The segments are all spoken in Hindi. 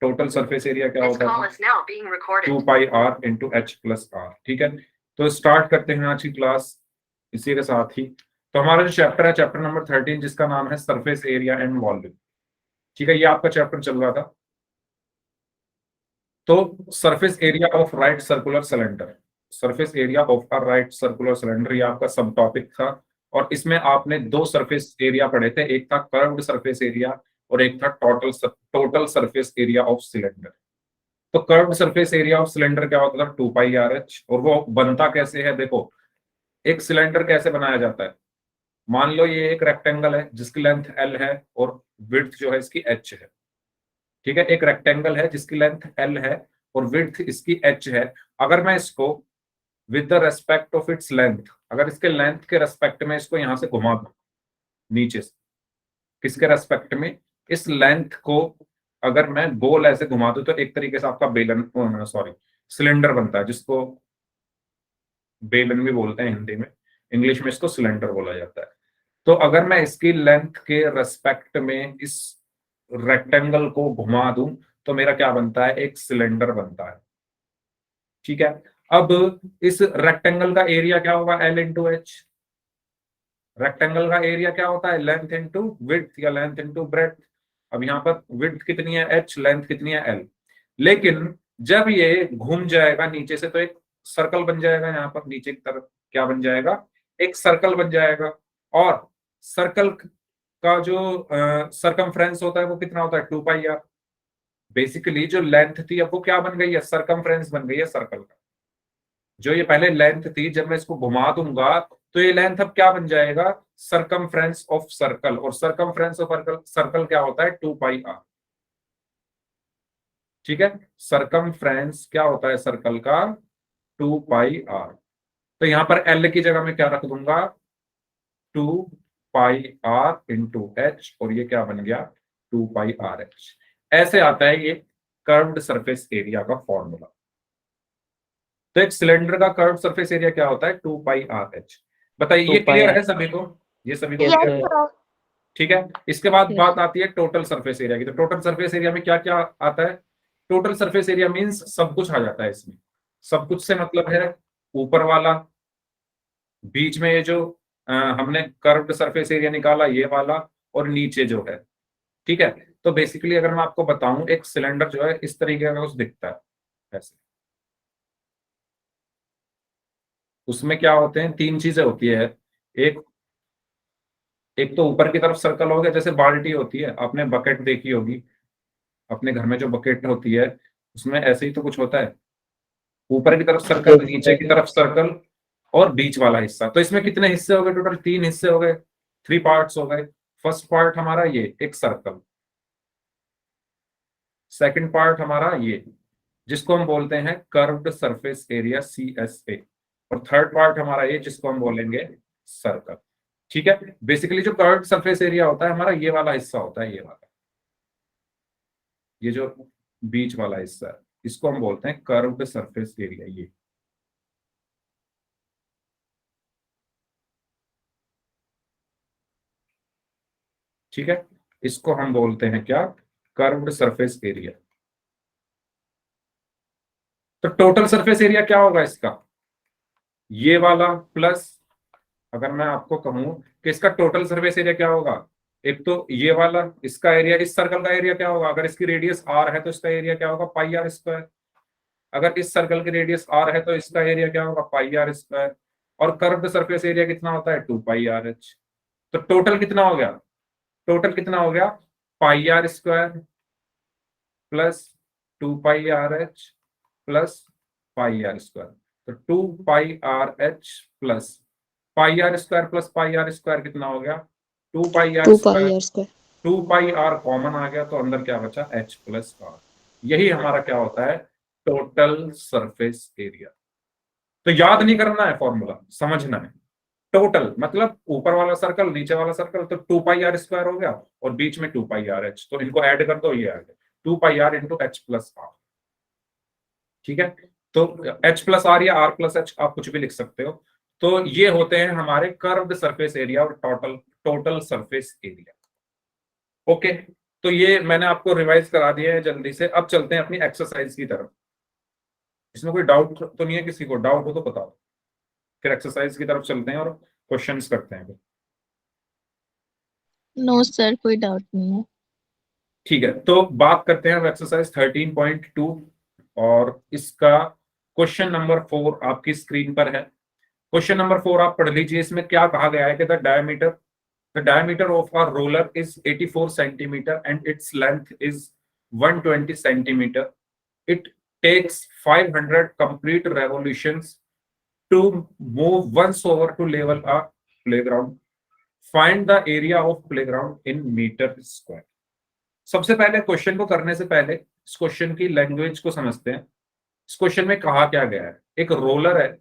टोटल सरफेस एरिया क्या होता है 2πr into H plus are. ठीक है, तो स्टार्ट करते हैं आज की क्लास इसी के साथ ही। तो हमारा जो चैप्टर है चैप्टर नंबर 13 जिसका नाम है सरफेस एरिया एंड वॉल्यूम। ठीक है, ये आपका चैप्टर चल रहा था। तो surface area of right circular cylinder, surface area of a right circular cylinder, ये आपका सब टॉपिक था। और इसमें आपने दो सरफेस एरिया पढ़े थे, एक था कर्व्ड सरफेस एरिया और एक था total surface area of cylinder. तो curved surface area of cylinder क्या होता था 2πrh, और वो बनता कैसे है देखो। एक सिलेंडर कैसे बनाया जाता है, मान लो ये एक रेक्टेंगल है जिसकी लेंथ एल है और विड्थ जो है इसकी एच है। ठीक है, एक रेक्टेंगल है जिसकी लेंथ एल है और विड्थ इसकी एच है। अगर मैं इसको with the respect of its length, अगर इसके लेंथ के रेस्पेक्ट में इसको यहां से घुमा दूं नीचे से, किसके रेस्पेक्ट में, इस लेंथ को अगर मैं गोल ऐसे घुमा दूं तो एक तरीके से आपका बेलन, सॉरी, सिलेंडर बनता है, जिसको बेलन भी बोलते हैं हिंदी में, इंग्लिश में इसको सिलेंडर बोला जाता है। तो अगर मैं इसकी लेंथ के रेस्पेक्ट में इस रेक्टेंगल को घुमा दूं तो मेरा क्या बनता है, एक सिलेंडर बनता है। ठीक है, अब इस रेक्टेंगल का एरिया क्या होगा, एल इंटू एच। रेक्टेंगल का एरिया क्या होता है, लेंथ इंटू विड्थ या लेंथ इंटू ब्रेड्थ। अब यहाँ पर विड्थ कितनी है एच, लेंथ कितनी है एल। लेकिन जब ये घूम जाएगा नीचे से तो एक सर्कल बन जाएगा, यहाँ पर नीचे की तरफ क्या बन जाएगा, एक सर्कल बन जाएगा। और सर्कल का जो सरकमफ्रेंस होता है वो कितना होता है 2πr। बेसिकली जो लेंथ थी अब वो क्या बन गई है, सरकमफ्रेंस बन गई है सर्कल का। जो ये पहले लेंथ थी, जब मैं इसको घुमा दूंगा तो ये लेंथ अब क्या बन जाएगा, सरकमफ्रेंस ऑफ सर्कल। और सरकमफ्रेंस ऑफ सर्कल क्या होता है 2πr। ठीक है, सरकमफ्रेंस क्या होता है सर्कल का 2πr। तो यहां पर एल की जगह में क्या रख दूंगा 2πr इंटू एच, और ये क्या बन गया 2πrh। ऐसे आता है ये कर्व्ड सरफेस एरिया का फॉर्मूला। तो एक सिलेंडर का कर्व सरफेस एरिया क्या होता है 2πrh। बताइए ये क्लियर है सभी को, ये सभी को क्लियर? ठीक है, इसके बाद बात आती है टोटल सरफेस एरिया की। तो टोटल सरफेस एरिया में क्या क्या आता है, टोटल सरफेस एरिया मींस सब कुछ आ जाता है इसमें। सब कुछ से मतलब है ऊपर वाला, बीच में ये जो हमने कर्व्ड सरफेस एरिया निकाला ये वाला, और नीचे जो है। ठीक है, तो बेसिकली अगर मैं आपको बताऊं एक सिलेंडर जो है इस तरीके का कुछ दिखता है ऐसे। उसमें क्या होते हैं, तीन चीजें होती है। एक एक तो ऊपर की तरफ सर्कल हो गया, जैसे बाल्टी होती है, आपने बकेट देखी होगी अपने घर में, जो बकेट होती है उसमें ऐसे ही तो कुछ होता है, ऊपर की तरफ सर्कल, नीचे की तरफ सर्कल और बीच वाला हिस्सा। तो इसमें कितने हिस्से हो गए, टोटल तीन हिस्से हो गए, 3 पार्ट्स हो गए। फर्स्ट पार्ट हमारा ये एक सर्कल, सेकंड पार्ट हमारा ये जिसको हम बोलते हैं कर्व्ड सरफेस एरिया CSA, और थर्ड पार्ट हमारा ये जिसको हम बोलेंगे सर्कल। ठीक है, बेसिकली जो कर्व्ड सरफेस एरिया होता है हमारा ये वाला हिस्सा होता है, ये वाला, ये जो बीच वाला हिस्सा है इसको हम बोलते हैं कर्व्ड सरफेस एरिया। ये ठीक है, इसको हम बोलते हैं क्या, कर्व्ड सरफेस एरिया। तो टोटल सरफेस एरिया क्या होगा इसका, ये वाला प्लस, अगर मैं आपको कहूं कि इसका टोटल सरफेस एरिया क्या होगा, एक तो ये वाला, इसका एरिया, इस सर्कल का एरिया क्या होगा, अगर इसकी रेडियस r है तो इसका एरिया क्या होगा πr²। अगर इस सर्कल की रेडियस r है तो इसका एरिया क्या होगा πr²। और कर्व्ड सरफेस एरिया कितना होता है 2πrh। तो टोटल कितना हो गया, टोटल कितना हो गया πr² plus 2πrh plus πr²। तो 2πrh प्लस πr² कितना हो गया 2πr²। 2πr कॉमन आ गया तो अंदर क्या बचा h प्लस r। यही हमारा क्या होता है टोटल सरफेस एरिया। तो याद नहीं करना है फॉर्मूला, समझना है। टोटल मतलब ऊपर वाला सर्कल नीचे वाला सर्कल, तो 2πr² हो गया और बीच में 2πrh, तो इनको ऐड कर दो, ये आ गया 2πr into H plus are. ठीक है, तो h प्लस आर या r प्लस h आप कुछ भी लिख सकते हो। तो ये होते हैं हमारे कर्व्ड सरफेस एरिया और टोटल सरफेस एरिया। ओके, तो ये मैंने आपको रिवाइज करा दिया है जल्दी से। अब चलते हैं अपनी एक्सरसाइज की तरफ। इसमें कोई डाउट तो नहीं है? किसी को डाउट हो तो बताओ, फिर एक्सरसाइज की तरफ चलते हैं और क्वेश्चंस करते हैं। नो सर, कोई डाउट नहीं है। ठीक है, तो बात करते हैं अब एक्सरसाइज 13.2 और इसका क्वेश्चन नंबर 4 आपकी स्क्रीन पर है। क्वेश्चन नंबर 4 आप पढ़ लीजिए। इसमें क्या कहा गया है कि the diameter of a roller is 84 centimetre and its length is 120 centimetre. It takes 500 complete revolutions to move once over to level a playground. Find the area of playground in meter square. सबसे पहले क्वेश्चन को करने से पहले इस क्वेश्चन की लैंग्वेज को समझते हैं। इस क्वेश्चन में कहा क्या गया है, एक रोलर है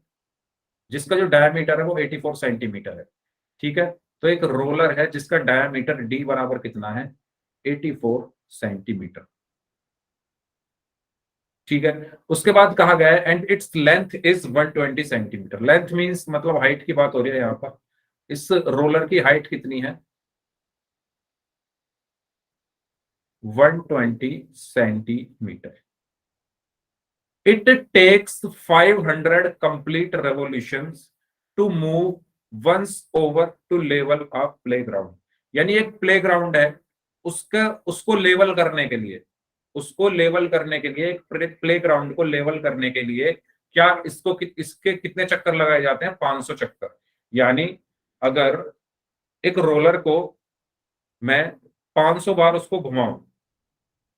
जिसका जो डायमीटर है वो 84 सेंटीमीटर है। ठीक है, तो एक रोलर है जिसका डायमीटर डी बराबर कितना है, 84 सेंटीमीटर। ठीक है, उसके बाद कहा गया है and its length is 120 centimetre. Length means मतलब हाइट की बात हो रही है यहाँ पर। इस रोलर की हाइट कितनी है, 120 centimetre. It takes 500 complete revolutions to move once over to level a playground. यानी एक प्लेग्राउंड है, उसका उसको लेवल करने के लिए, उसको लेवल करने के लिए, एक प्लेग्राउंड को लेवल करने के लिए क्या इसको इसके कितने चक्कर लगाए जाते हैं, 500 चक्कर। यानी अगर एक रोलर को मैं 500 बार उसको घुमाऊं,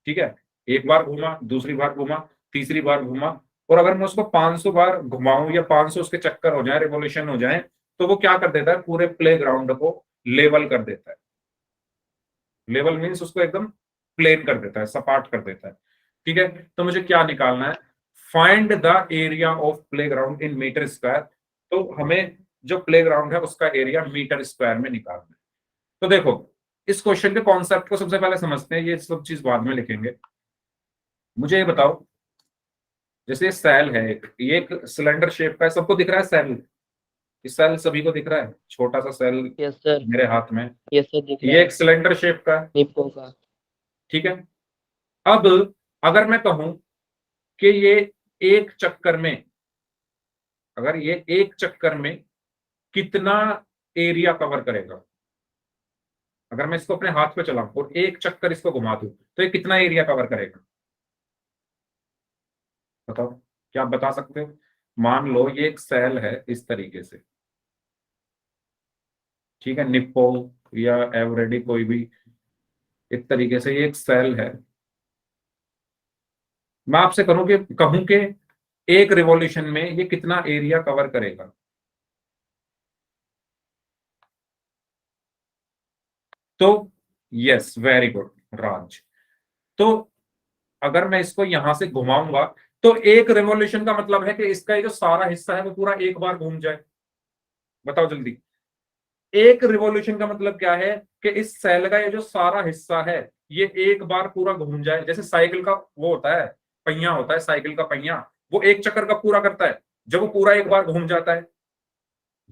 ठीक है, एक बार घुमा, दूसरी बार घुमा, तीसरी बार घुमा, और अगर मैं उसको 500 बार घुमाऊं या 500 उसके चक्कर हो जाए, रिवोल्यूशन हो जाए, तो वो क्या कर देता है, पूरे प्लेग्राउंड को लेवल कर देता है। लेवल मीन्स उसको एकदम प्लेन कर देता है, सपाट कर देता है। ठीक है, तो मुझे क्या निकालना है, find the area of playground in metre square. तो हमें जो प्लेग्राउंड है उसका एरिया मीटर स्क्वायर में निकालना है। तो देखो, इस क्वेश्चन के कॉन्सेप्ट को सबसे पहले समझते हैं, ये सब चीज बाद में लिखेंगे। मुझे ये बताओ, जैसे ये सेल है, ये एक सिलेंडर शेप का है, सबको दिख रहा है सेल? इस सेल सभी को दिख रहा है, छोटा सा सेल यस सर। मेरे हाथ में, यस सर, दिख रहा ये है। एक सिलेंडर शेप का है। निप्पो का। ठीक है, अब अगर मैं कहूं कि ये एक चक्कर में, अगर ये एक चक्कर में कितना एरिया कवर करेगा, अगर मैं इसको अपने हाथ पे चलाऊं और एक चक्कर इसको घुमा दूं, तो ये कितना एरिया कवर करेगा, बताओ, क्या आप बता सकते हो? मान लो ये एक सेल है इस तरीके से, ठीक है, निप्पो या एवरेडी कोई भी, एक तरीके से ये एक सेल है। मैं आपसे कहूं कि एक रिवॉल्यूशन में ये कितना एरिया कवर करेगा, तो यस, वेरी गुड राज। तो अगर मैं इसको यहां से घुमाऊंगा, तो एक रिवॉल्यूशन का मतलब है कि इसका ये जो सारा हिस्सा है वो पूरा एक बार घूम जाए। बताओ जल्दी, एक रिवॉल्यूशन का मतलब क्या है, कि इस सेल का ये जो सारा हिस्सा है ये एक बार पूरा घूम जाए। जैसे साइकिल का वो होता है, पहिया होता है साइकिल का पहिया, वो एक चक्कर का पूरा करता है जब वो पूरा एक बार घूम जाता है।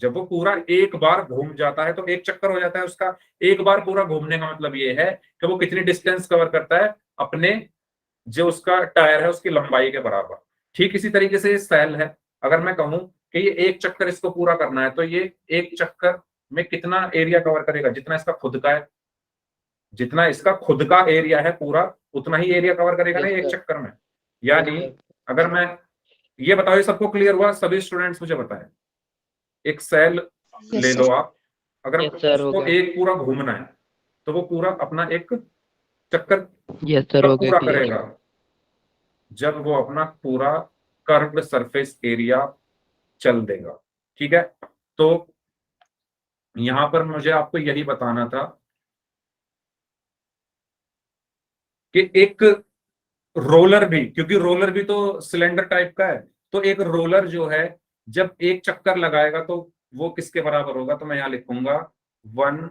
जब वो पूरा एक बार घूम जाता है तो एक चक्कर हो जाता है उसका। एक बार पूरा घूमने का मतलब ये है कि वो कितनी डिस्टेंस कवर करता है, अपने जो उसका टायर है उसकी लंबाई के बराबर। ठीक इसी तरीके से ये सेल है, अगर मैं कहूं कि ये एक चक्कर इसको पूरा करना है, तो ये एक चक्कर में कितना एरिया कवर करेगा, जितना इसका खुद का है, जितना इसका खुद का एरिया है पूरा, उतना ही एरिया कवर करेगा ना यस ये एक सर। चक्कर में। यस यानी सर। अगर मैं, ये बताओ ये सबको क्लियर हुआ, सभी स्टूडेंट्स मुझे बताएं। एक सेल ले यस लो सर। आप, अगर यस सर, हो उसको गया। एक पूरा घूमना है, तो वो पूरा अपना एक चक्कर यस सर, कब हो गया पूरा क्लियर। करेगा, जब वो अपना पूरा कर्व्ड सरफेस एरिया चल देगा। ठीक है, तो यहां पर मुझे आपको यही बताना था कि एक रोलर भी, क्योंकि रोलर भी तो सिलेंडर टाइप का है, तो एक रोलर जो है जब एक चक्कर लगाएगा तो वो किसके बराबर होगा, तो मैं यहां लिखूंगा 1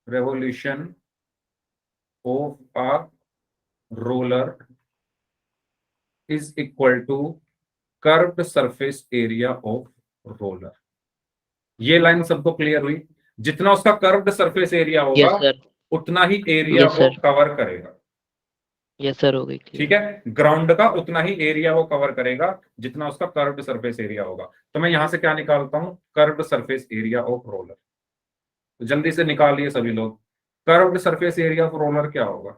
revolution of a roller is equal to curved surface area of roller. ये लाइन सबको क्लियर हुई? जितना उसका कर्व्ड सरफेस एरिया होगा, यस सर। उतना ही एरिया Yes, वो sir. कवर करेगा। यस सर, हो गई ठीक क्लियर। है, ग्राउंड का उतना ही एरिया वो कवर करेगा जितना उसका कर्व्ड सरफेस एरिया होगा। तो मैं यहां से क्या निकालता हूं, curved surface area of roller. तो जल्दी से निकालिए सभी लोग, curved surface area of roller क्या होगा।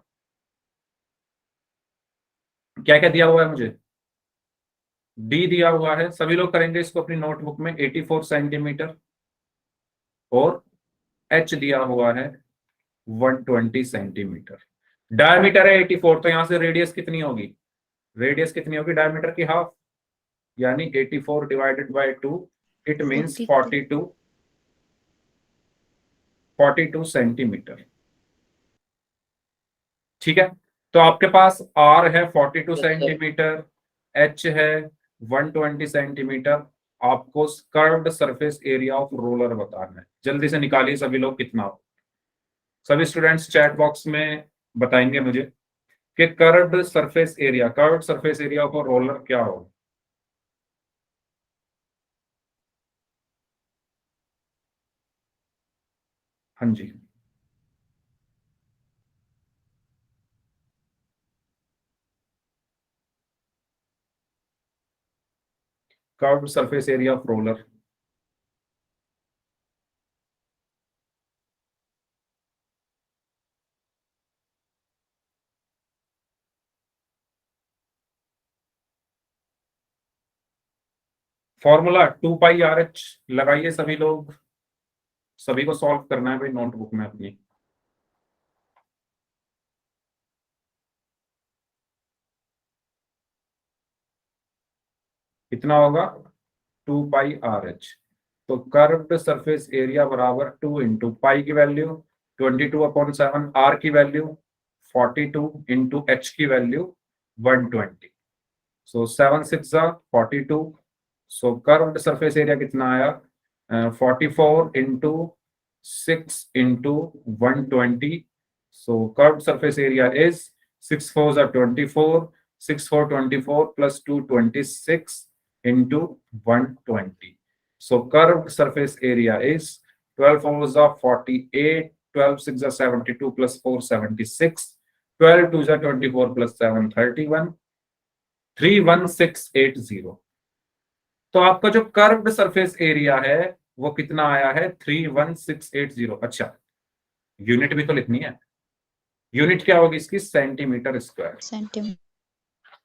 क्या क्या दिया हुआ है मुझे, डी दिया हुआ है, सभी लोग करेंगे इसको अपनी नोटबुक में, 84 सेंटीमीटर, और एच दिया हुआ है 120 सेंटीमीटर। डायमीटर है 84, तो यहां से रेडियस कितनी होगी, रेडियस कितनी होगी डायमीटर की हाफ, यानी 84 divided by 2, it means 42 centimetre. ठीक है, तो आपके पास आर है 42 यस सर। सेंटीमीटर, एच है 120 सेंटीमीटर, आपको curved surface area of roller बताना है। जल्दी से निकालिए सभी लोग कितना हो। सभी स्टूडेंट्स चैट बॉक्स में बताएंगे मुझे कि curved surface area of roller क्या होगा। हाँ जी, curved surface area of roller, formula 2 pi R H. लगाइए सभी लोग, सभी को सॉल्व करना है भाई नोटबुक में अपनी। कितना होगा, 2 पाई आर एच। तो कर्व्ड सरफेस एरिया बराबर 2 इंटू पाई की वैल्यू 22/7, आर की वैल्यू 42 इंटू एच की वैल्यू 120। सो 7 6 42। सो कर्व्ड सरफेस एरिया कितना आया, 44 into 6 into 120। So curved surface area is 6 4 24, 6 4 24 plus 2 26 into 120। So curved surface area is 12 4s are 48, 12 6 are 72 plus 4 76, 12 2s are 24 plus 7 31, 31680। तो आपका जो कर्व्ड सरफेस एरिया है वो कितना आया है, 31680। अच्छा, यूनिट भी तो लिखनी है, यूनिट क्या होगी इसकी, सेंटीमीटर स्क्वायर। सेंटीमीटर।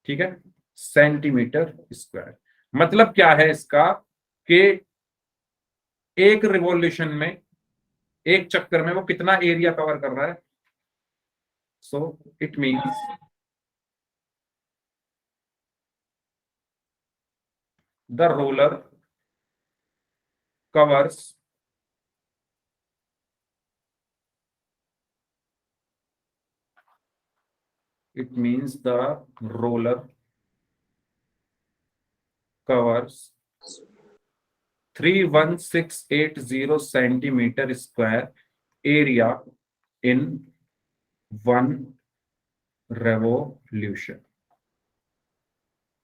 ठीक है, सेंटीमीटर स्क्वायर। मतलब क्या है इसका कि एक रिवॉल्यूशन में, एक चक्कर में वो कितना एरिया कवर कर रहा है। So it means the roller covers it means the roller covers 31680 centimeter square area in 1 revolution।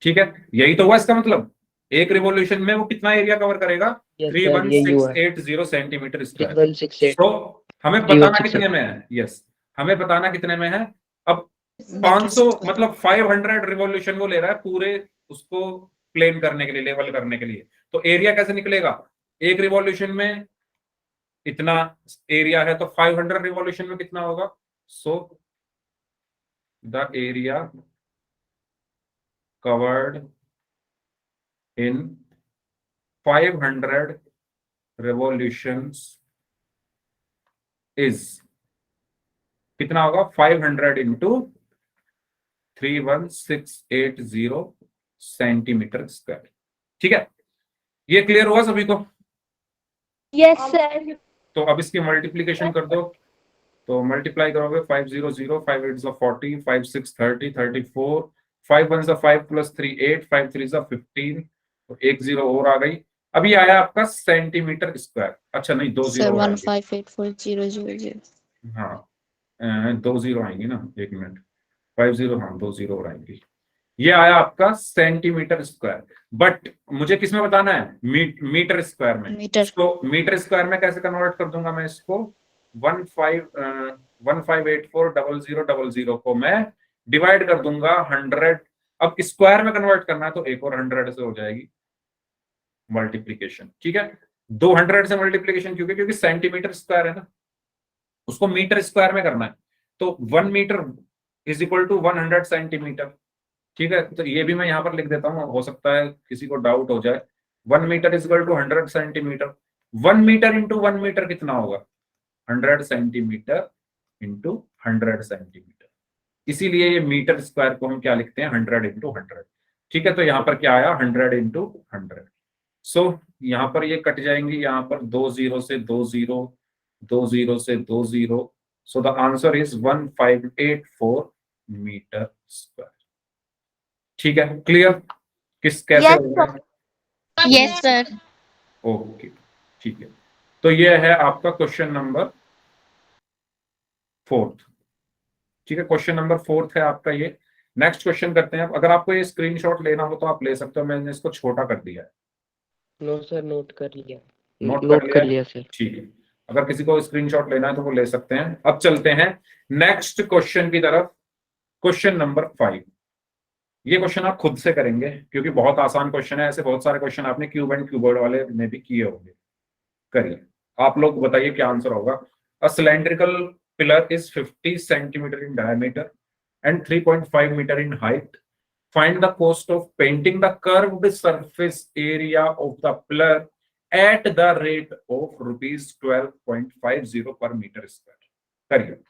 ठीक है, यही तो हुआ इसका मतलब, एक रिवॉल्यूशन में वो कितना एरिया कवर करेगा, यस थ्री सर, वन यही सिक्स हुआ। Eight zero centimetre square. 3168। तो हमें बताना कितने 3168। में है, यस, हमें बताना कितने में है। अब 500 मतलब 500 रिवॉल्यूशन वो ले रहा है पूरे उसको प्लेन करने के लिए, लेवल करने के लिए। तो एरिया कैसे निकलेगा, एक रिवॉल्यूशन में इतना एरिया है तो 500 रिवॉल्यूशन में कितना होगा। So the area covered in 500 revolutions is कितना होगा, 500 इंटू 31680 सेंटीमीटर स्क्वायर। ठीक है, ये क्लियर हुआ सभी को। Yes sir. तो अब इसकी मल्टीप्लीकेशन कर दो, तो मल्टीप्लाई करोगे 500 5 8 40 5 6 30 34, 5 1 5 प्लस 3 8, 5 3 15, तो एक जीरो और आ गई। अभी आया आपका सेंटीमीटर स्क्वायर। अच्छा नहीं, 2 सर जीरो आएंगे। 1584000। हाँ, 2 जीरो आएंगी ना, एक मिनट, 50, हाँ 2 जीरो और आएंगी। ये आया आपका सेंटीमीटर स्क्वायर, बट मुझे किसमें बताना है, मीटर स्क्वायर में। मीटर। तो मीटर स्क्वायर में कैसे कन्वर्ट कर दूंगा मैं इसको, 15840000 को मैं डिवाइड कर दूंगा 100। अब स्क्वायर में कन्वर्ट करना है तो एक और 100 से हो जाएगी मल्टीप्लीकेशन। ठीक है, 200 से मल्टीप्लीकेशन क्योंकि सेंटीमीटर स्क्वायर है ना, उसको मीटर स्क्वायर में करना है, तो 1 metre is equal to 100 centimetre. ठीक है, तो ये भी मैं यहाँ पर लिख देता हूँ, हो सकता है किसी को डाउट हो जाए। 1 metre is equal to 100 centimetre. 1 metre into 1 metre कितना होगा? 100 सेंटीमीटर इंटू 100 सेंटीमीटर। इसीलिए ये मीटर स्क्वायर को हम क्या लिखते हैं? 100 इंटू 100। ठीक है, तो यहाँ पर क्या आया? 100 इंटू 100। सो यहाँ पर ये कट जाएंगी, यहाँ पर 2 0 से 2 0, 2 0 से 2 0। So the answer is 1584 metre square. ठीक है, क्लियर? कैसे Yes, हो गया? Yes, sir. ओके, ठीक है। तो ये है आपका क्वेश्चन नंबर 4। ठीक है, क्वेश्चन नंबर 4 है आपका ये। नेक्स्ट क्वेश्चन करते हैं। अगर आपको ये स्क्रीनशॉट लेना हो तो आप ले सकते हो, मैंने इसको छोटा कर दिया है। नो सर, नोट कर लिया। नोट कर लिया सर। ठीक है, अगर किसी को स्क्रीनशॉट लेना है तो वो ले सकते हैं। अब चलते हैं नेक्स्ट क्वेश्चन की तरफ। Question number 5। ये क्वेश्चन आप खुद से करेंगे क्योंकि बहुत आसान क्वेश्चन है। ऐसे बहुत सारे क्वेश्चन आपने क्यूब एंड क्यूबॉइड वाले में भी किए होंगे। करिए, आप लोग बताइए क्या आंसर होगा। A cylindrical pillar is 50 centimetre in diameter and 3.5 meter in height. Find the cost of painting the curved surface area of the pillar at the rate of rupees 12.50 per meter square. करिए,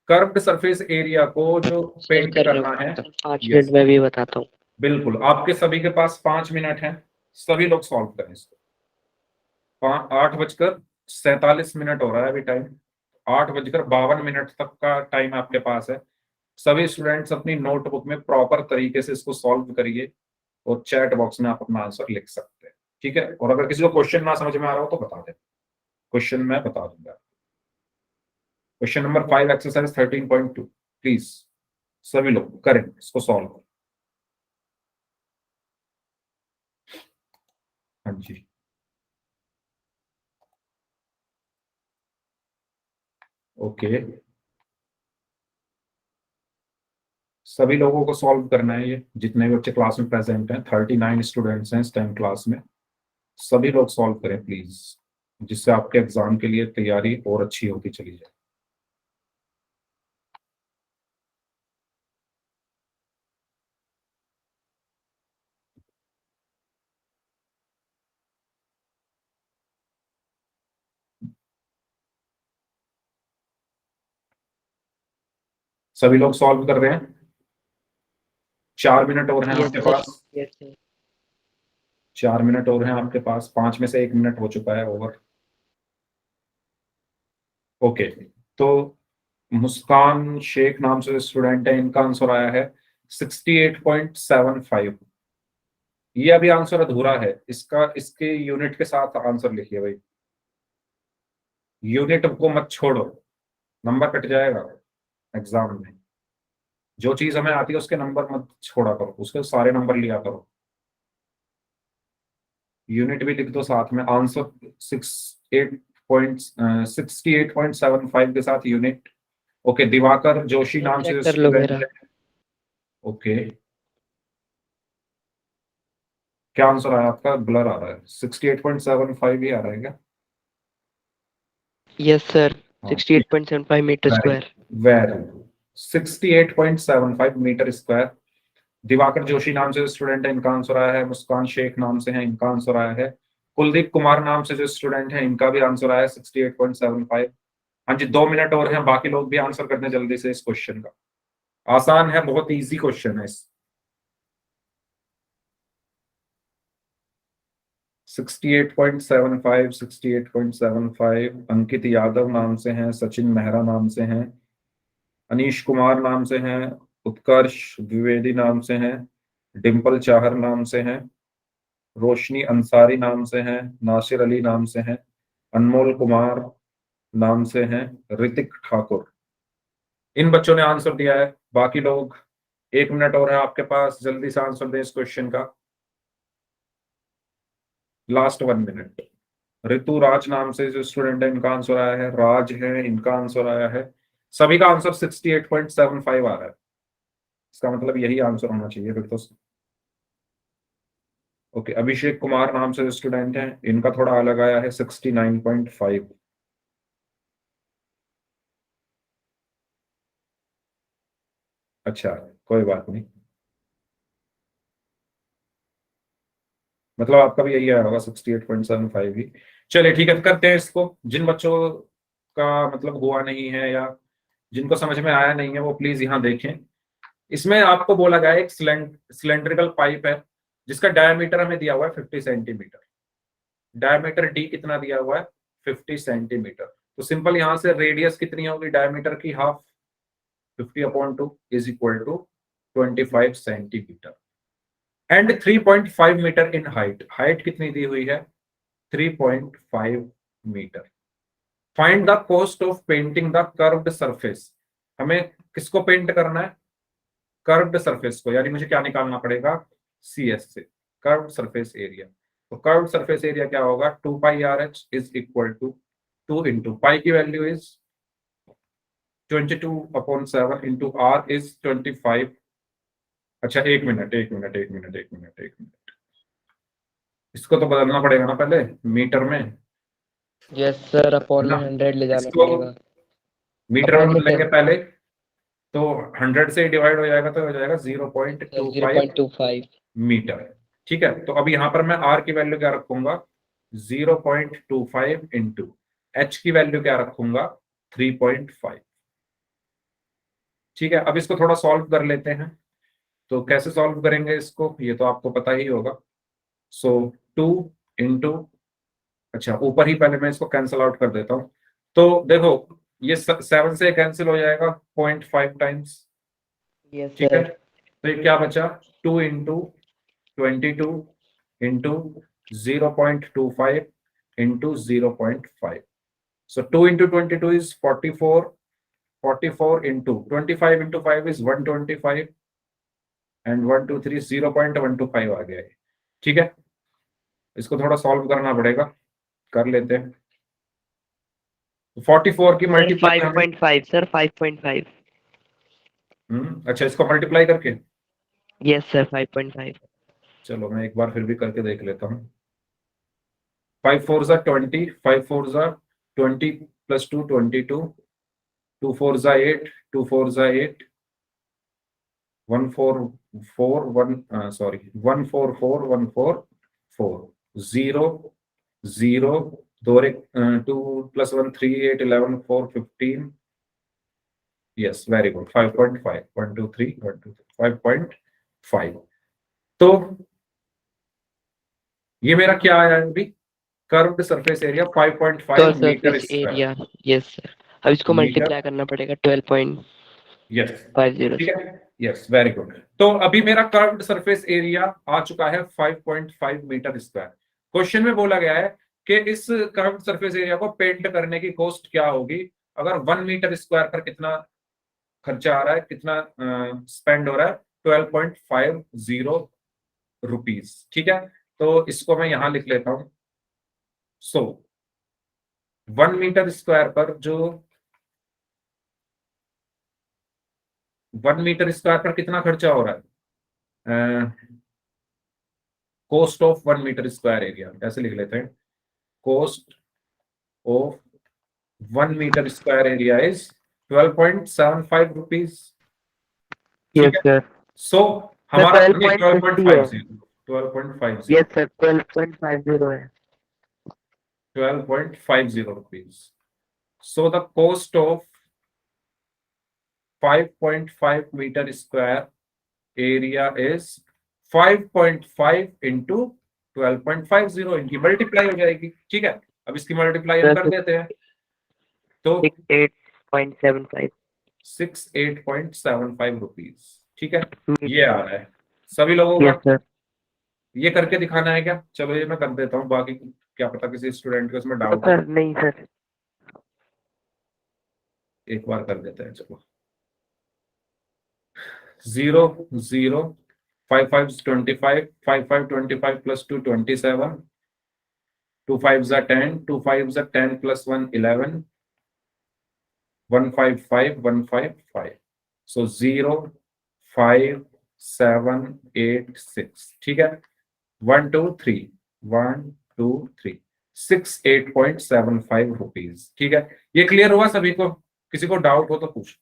कर्व्ड सरफेस एरिया को जो पेंट करना है। 5 मिनट में भी बताता हूँ। बिल्कुल, आपके सभी के पास 5 मिनट है, सभी लोग सॉल्व करें इसको। 8:47 हो रहा है अभी टाइम। 8:52 तक का टाइम आपके पास है। सभी स्टूडेंट्स अपनी नोटबुक में प्रॉपर तरीके से इसको सॉल्व करिए और चैट बॉक्स में आप अपना आंसर लिख सकते हैं। ठीक है, और अगर किसी को क्वेश्चन ना समझ में आ रहा हो तो बता दें, क्वेश्चन मैं बता दूंगा। क्वेश्चन नंबर 5 एक्सरसाइज 13.2 प्लीज सभी लोग करें इसको सॉल्व। हाँ जी, ओके, सभी लोगों को सॉल्व करना है। ये जितने भी बच्चे क्लास में प्रेजेंट हैं, 39 स्टूडेंट्स हैं इस टाइम क्लास में, सभी लोग सॉल्व करें प्लीज, जिससे आपके एग्जाम के लिए तैयारी और अच्छी होती चली जाए। सभी लोग सॉल्व कर रहे हैं? 4 मिनट और हैं आपके पास। 4 मिनट और हैं आपके पास, 5 में से 1 मिनट हो चुका है ओवर। ओके, तो मुस्कान शेख नाम से स्टूडेंट है, इनका आंसर आया है 68.75। ये अभी आंसर अधूरा है इसका, इसके यूनिट के साथ आंसर लिखिए भाई। यूनिट को मत छोड़ो, नंबर कट जाएगा एग्जाम में। जो चीज हमें आती है उसके नंबर मत छोड़ा करो, उसके सारे नंबर लिया करो। यूनिट भी लिख दो साथ में। आंसर 68.75 के साथ यूनिट। ओके, दिवाकर जोशी नाम से स्टूडेंट है। ओके, क्या आंसर आया आपका? ब्लर आ रहा है, 68.75 ही आ रहा है क्या? Yes sir, 68.75 metre square. Very 68.75 metre square. Diwakar Joshi नाम से स्टूडेंट है, इनका आंसर आया है। मुस्कान शेख नाम से है, इनका आंसर आया है। कुलदीप कुमार नाम से जो स्टूडेंट है, इनका भी आंसर आया है 68.75। हाँ जी, 2 मिनट और हैं, बाकी लोग भी आंसर करने जल्दी से इस क्वेश्चन का। आसान है, बहुत इजी क्वेश्चन है। 68.75 अंकित यादव नाम से हैं, सचिन मेहरा नाम से हैं, अनीश कुमार नाम से हैं, उत्कर्ष द्विवेदी नाम से हैं, डिम्पल चाहर नाम से हैं, रोशनी अंसारी नाम से हैं, नासिर अली नाम से हैं, अनमोल कुमार नाम से हैं, ऋतिक ठाकुर। इन बच्चों ने आंसर दिया है। बाकी लोग, 1 मिनट और है आपके पास, जल्दी से आंसर दें इस क्वेश्चन का। Last 1 minute. ऋतु राज नाम से जो स्टूडेंट है इनका आंसर आया है, राज है इनका आंसर आया है, सभी का आंसर 68.75 आ रहा है। इसका मतलब यही आंसर होना चाहिए फिर तो। ओके, अभिषेक कुमार नाम से स्टूडेंट है, इनका थोड़ा अलग आया है 69.5। अच्छा, कोई बात नहीं, मतलब आपका भी यही आया होगा 68.75 ही। चलिए ठीक है, करते हैं इसको। जिन बच्चों का मतलब हुआ नहीं है या जिनको समझ में आया नहीं है वो प्लीज यहाँ देखें। इसमें आपको बोला गया है एक सिलेंड्रिकल पाइप है जिसका डायमीटर हमें दिया हुआ है 50 सेंटीमीटर। डायमीटर डी कितना दिया हुआ है? 50 सेंटीमीटर। तो सिंपल यहां से रेडियस कितनी होगी डायमीटर की? Half. 50/2 is equal to 25 centimetre and 3.5 metre in height. Height कितनी दी हुई है? 3.5 metre. Find the cost of painting the curved surface. हमें किसको पेंट करना है? कर्व्ड सरफेस को, यानी मुझे क्या निकालना पड़ेगा? CS से, कर्व्ड सरफेस एरिया। तो कर्व्ड सरफेस एरिया क्या होगा? 2πRH is equal to 2 into pi की value is 22/7 into R is 25। अच्छा, एक मिनट एक मिनट एक मिनट एक मिनट एक मिनट, इसको तो बदलना पड़ेगा ना पहले मीटर में, यस सर, है अपॉन ना? में 100 ले जाना इसको पड़ेगा। मीटर में अपॉन में बदलेंगे 10 पहले, तो 100 से डिवाइड हो जाएगा तो हो जाएगा 0.25 0.25। मीटर। ठीक है, तो अब यहां पर मैं R की वैल्यू क्या रखूंगा? 0.25 इंटू H की वैल्यू क्या रखूंगा? 3.5। ठीक है, अब इसको थोड़ा सॉल्व कर लेते हैं। तो कैसे सॉल्व करेंगे इसको ये तो आपको पता ही होगा। सो 2 इंटू, अच्छा ऊपर ही पहले मैं इसको कैंसिल आउट कर देता हूं। तो देखो ये 7 से कैंसिल हो जाएगा 0.5 टाइम्स। यस ठीक है, सर। तो ये क्या बचा? 2 into 22 into 0.25 into 0.5। So 2 into 22 is 44। 44 into 25 into 5 is 125 and 123 0.125 आ गया है। ठीक है, इसको थोड़ा सॉल्व करना पड़ेगा, कर लेते हैं। 44 की सर मल्टीप्लाई हमें 5.5 सर 5.5। अच्छा इसको मल्टीप्लाई करके, यस सर 5.5। चलो मैं एक बार फिर भी करके देख लेता हूँ। 5 4 जा 20, 5 4 जा 20 प्लस 2 22, 2 4 जा 8, 2 4 जा 8, 1 4 4 1 sorry 1 4 4 1 4 4 0 0 2 2 plus 1 3 8 11 4 15। Yes very good, 5.5 1 2 3 1 2 5.5। तो ये मेरा क्या आया है अभी? Curved surface area 5.5 curve metre surface square area. Yes sir, अब इसको मीटर। मल्टीप्लाई करना पड़ेगा 12.50 यस, सर। ठीक है, यस वेरी गुड। तो अभी मेरा कर्व्ड सरफेस एरिया आ चुका है 5.5 मीटर स्क्वायर। क्वेश्चन में बोला गया है कि इस कर्व्ड सरफेस एरिया को पेंट करने की कॉस्ट क्या होगी? अगर 1 मीटर स्क्वायर पर कितना खर्चा आ रहा है, कितना स्पेंड हो रहा है? 12.50 रुपीज। ठीक है, तो इसको मैं यहां लिख लेता हूं। सो 1 मीटर स्क्वायर पर जो 1 मीटर स्क्वायर पर कितना खर्चा हो रहा है? Cost of 1 metre square area ऐसे लिख लेते हैं। Cost of 1 metre square area is 12.75 rupees. ठीक यस है, सर। सो सर हमारा नहीं 12.50 है। 12.50, 12.50, यस सर 12.50 है। 12.50 rupees. So the cost of 5.5 metre square area is 5.5 into 12.50, इनकी मल्टीप्लाई हो जाएगी। ठीक है, अब इसकी मल्टीप्लाई हम कर सर देते हैं। तो 68.75 68.75 रुपीज। ठीक है, ये आ रहा है सभी लोगों यस का। सर। ये करके दिखाना है क्या? चलो ये मैं कर देता हूँ, बाकी क्या पता किसी स्टूडेंट को इसमें डाउट हो। सर नहीं सर। एक बार कर देते हैं, चलो। 0 0 5 5 25, 5 5 25 plus 2 27, 2 5s are 10, 2 5s are 10 plus 1 11, 155 155, so 0 5 7 8 6, ठीक है, 1 2 3 1 2 3 68.75 रुपीज, ठीक है। ये क्लियर हुआ सभी को? किसी को डाउट हो तो पूछ।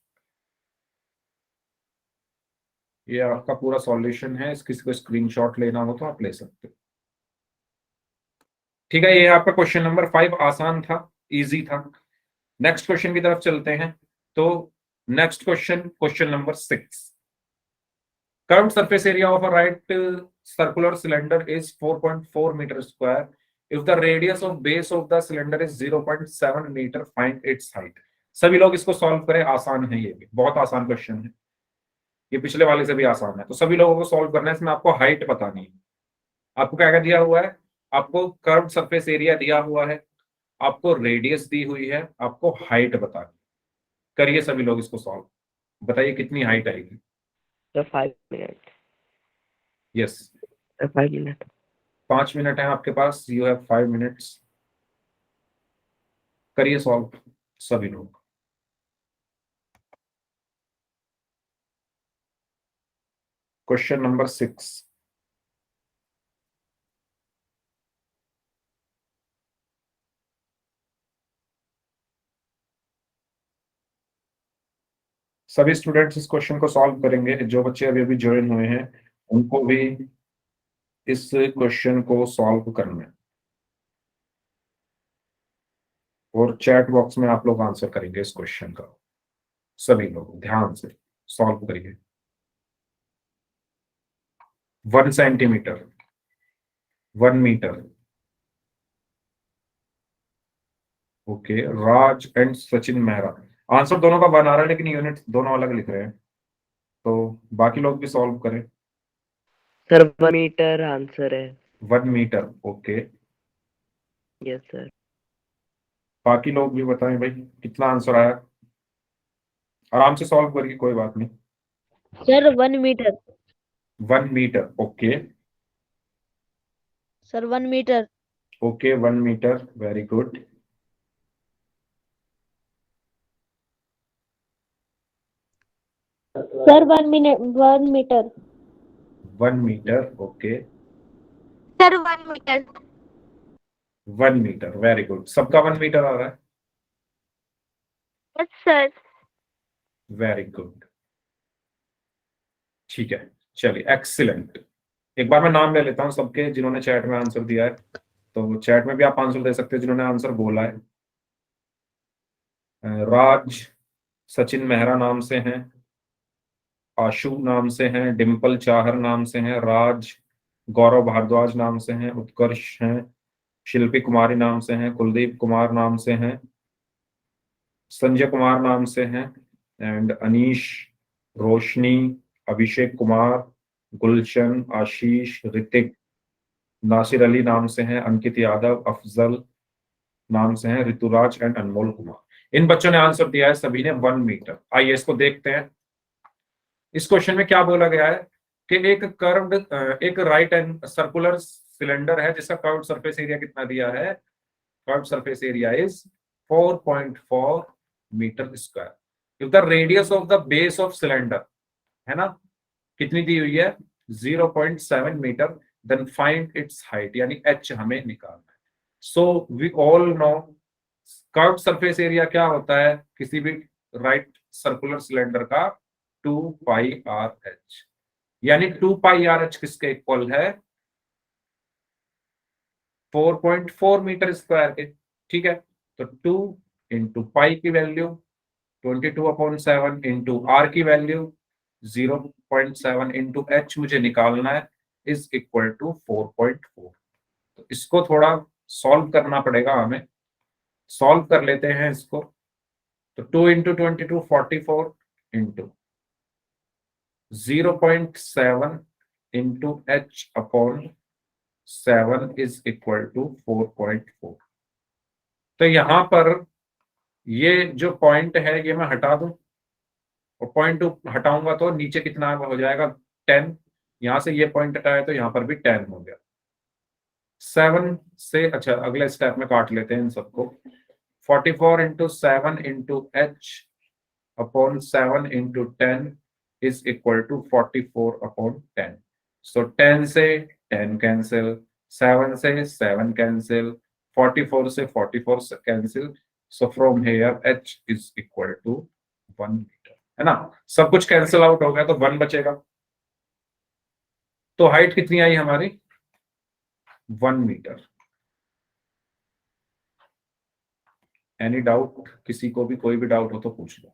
ये आपका पूरा सॉल्यूशन है, किसी को स्क्रीनशॉट लेना हो तो आप ले सकते हो, ठीक है। ये आपका क्वेश्चन नंबर 5 आसान था, इजी था। नेक्स्ट क्वेश्चन की तरफ चलते हैं। तो next question, question number 6, curved surface area of a right circular cylinder is 4.4 meter square. If the radius of base of the cylinder is 0.7 meter, find its height. सभी लोग इसको सॉल्व करें, आसान है, ये भी बहुत आसान क्वेश्चन है, ये पिछले वाले से भी आसान है। तो सभी लोगों को सॉल्व करना है, इसमें आपको हाइट बतानी है। आपको क्या क्या दिया हुआ है? आपको कर्व्ड सरफेस एरिया दिया हुआ है, आपको रेडियस दी हुई है, आपको हाइट बतानी। करिए सभी लोग इसको सॉल्व, बताइए कितनी हाइट आएगी। Sir 5 minute. Yes, 5 minute. 5 minute है आपके पास, यू हैव 5 मिनट्स। करिए सॉल्व सभी लोग। क्वेश्चन नंबर 6, सभी स्टूडेंट्स इस क्वेश्चन को सॉल्व करेंगे। जो बच्चे अभी अभी ज्वाइन हुए हैं उनको भी इस क्वेश्चन को सॉल्व करना है, और चैट बॉक्स में आप लोग आंसर करेंगे इस क्वेश्चन का। सभी लोग ध्यान से सॉल्व करिए। 1 centimetre, 1 metre, okay. Raj and Sachin Mehra, answer दोनों का 1 आ रहा है, लेकिन यूनिट दोनों अलग लिख रहे हैं, तो बाकी लोग भी सॉल्व करें। सर 1 मीटर आंसर है। 1 मीटर, ओके। Yes sir. बाकी लोग भी बताएं भाई कितना आंसर आया। आराम से सॉल्व करिए, कोई बात नहीं। Sir 1 metre. 1 metre, okay. Sir 1 metre. Okay, 1 metre, very good. Sir 1 minute 1 metre. 1 metre, okay. Sir 1 metre. 1 metre, very good. सबका 1 मीटर आ रहा है, यस सर। वेरी गुड, ठीक है। चलिए, एक्सीलेंट। एक बार मैं नाम ले लेता हूं सबके जिन्होंने चैट में आंसर दिया है, तो चैट में भी आप आंसर दे सकते हैं जिन्होंने आंसर बोला है। राज सचिन मेहरा नाम से हैं, आशु नाम से हैं, डिम्पल चाहर नाम से हैं, राज गौरव भारद्वाज नाम से हैं, उत्कर्ष हैं, शिल्पी कुमारी नाम से हैं, कुलदीप कुमार नाम से हैं, संजय कुमार नाम से हैं, एंड अनीश, रोशनी, अभिषेक कुमार, गुलशन, आशीष, ऋतिक, नासिर अली नाम से हैं, अंकित यादव, अफजल नाम से हैं, ऋतुराज एंड अनमोल कुमार। इन बच्चों ने आंसर दिया है सभी ने 1 मीटर। आइए इसको देखते हैं। इस क्वेश्चन में क्या बोला गया है कि एक राइट एंड सर्कुलर सिलेंडर है जिसका कर्व्ड सरफेस एरिया कितना दिया है? Curved surface area is 4.4 metre square. If the radius of the base of cylinder, है ना, कितनी दी हुई है? 0.7 metre, then find its height, यानी एच हमें निकालना है। So we all know curved surface area क्या होता है किसी भी राइट सर्कुलर सिलेंडर का? 2 पाई आर एच, यानी 2 पाई आर एच किसके इक्वल है? 4.4 मीटर स्क्वायर के, ठीक है। तो 2 इंटू पाई की वैल्यू 22/7 इंटू आर की वैल्यू 0.7 इंटू एच मुझे निकालना है, इज इक्वल टू 4.4। तो इसको थोड़ा सॉल्व करना पड़ेगा हमें, सॉल्व कर लेते हैं इसको। तो 2 into 22 44 into 0.7 into H upon 7 is equal to 4.4। तो यहां पर ये जो पॉइंट है ये मैं हटा दूं, और पॉइंट हटाऊंगा तो नीचे कितना हो जाएगा? 10। यहां से ये पॉइंट हटाया तो यहां पर भी 10 हो गया। 7 से, अच्छा अगले स्टेप में काट लेते हैं इन सबको। 44 into 7 into H upon 7 into 10 is equal to 44 upon 10। So 10 से 10 कैंसिल, 7 से 7 कैंसिल, 44 से 44 cancel. So from here H is equal to 1 metre, है ना। सब कुछ कैंसिल आउट हो गया तो 1 बचेगा। तो हाइट कितनी आई हमारी? 1 मीटर। Any doubt? किसी को भी कोई भी डाउट हो तो पूछ लो।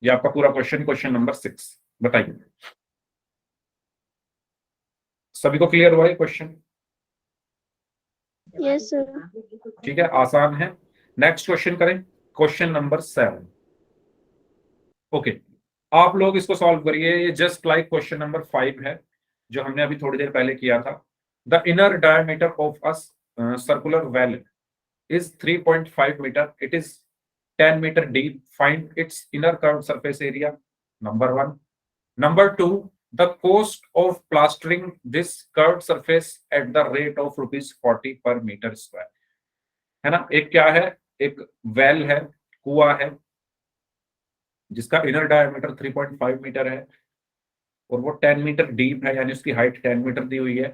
ये आपका पूरा क्वेश्चन नंबर 6। बताइए, सभी को क्लियर हुआ ये क्वेश्चन? Yes sir. ठीक है, आसान है। नेक्स्ट क्वेश्चन करें, क्वेश्चन नंबर 7। ओके, आप लोग इसको सॉल्व करिए। ये जस्ट लाइक क्वेश्चन नंबर 5 है जो हमने अभी थोड़ी देर पहले किया था। The inner diameter of a circular well is 3.5 meter. It is 10 meter deep. Find its inner curved surface area. Number 1. Number 2. The cost of plastering this curved surface at the rate of rupees 40 per meter square. है ना। एक क्या है, एक वेल है, कुआं है जिसका इनर डायमीटर 3.5 मीटर है और वो 10 मीटर डीप है, यानी उसकी हाइट 10 मीटर दी हुई है।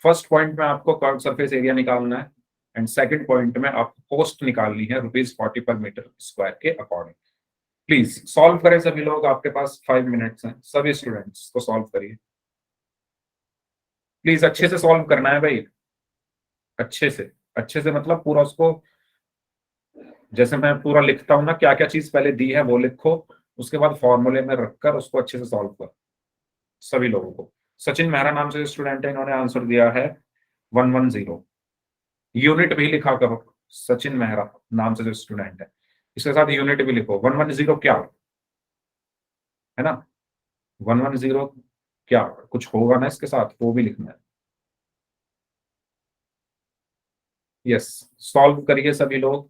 फर्स्ट पॉइंट में आपको कर्व सरफेस एरिया निकालना है एंड सेकंड पॉइंट में आपको कॉस्ट निकालनी है ₹40 पर मीटर स्क्वायर के अकॉर्डिंग। प्लीज सॉल्व करें सभी लोग, आपके पास 5 मिनट्स हैं। सभी स्टूडेंट्स को सॉल्व करिए प्लीज। अच्छे से सॉल्व करना है भाई, अच्छे से मतलब पूरा उसको, जैसे मैं पूरा लिखता हूं ना, क्या क्या चीज पहले दी है वो लिखो, उसके बाद फॉर्मूले में रखकर उसको अच्छे से सॉल्व करो सभी लोगों को। सचिन मेहरा नाम से स्टूडेंट है, इन्होंने आंसर दिया है 110। यूनिट भी लिखा करो, सचिन मेहरा नाम से जो स्टूडेंट है, इसके साथ यूनिट भी लिखो। 110 क्या है ना, 110 क्या कुछ होगा ना इसके साथ, वो भी लिखना है। यस, सॉल्व करिए सभी लोग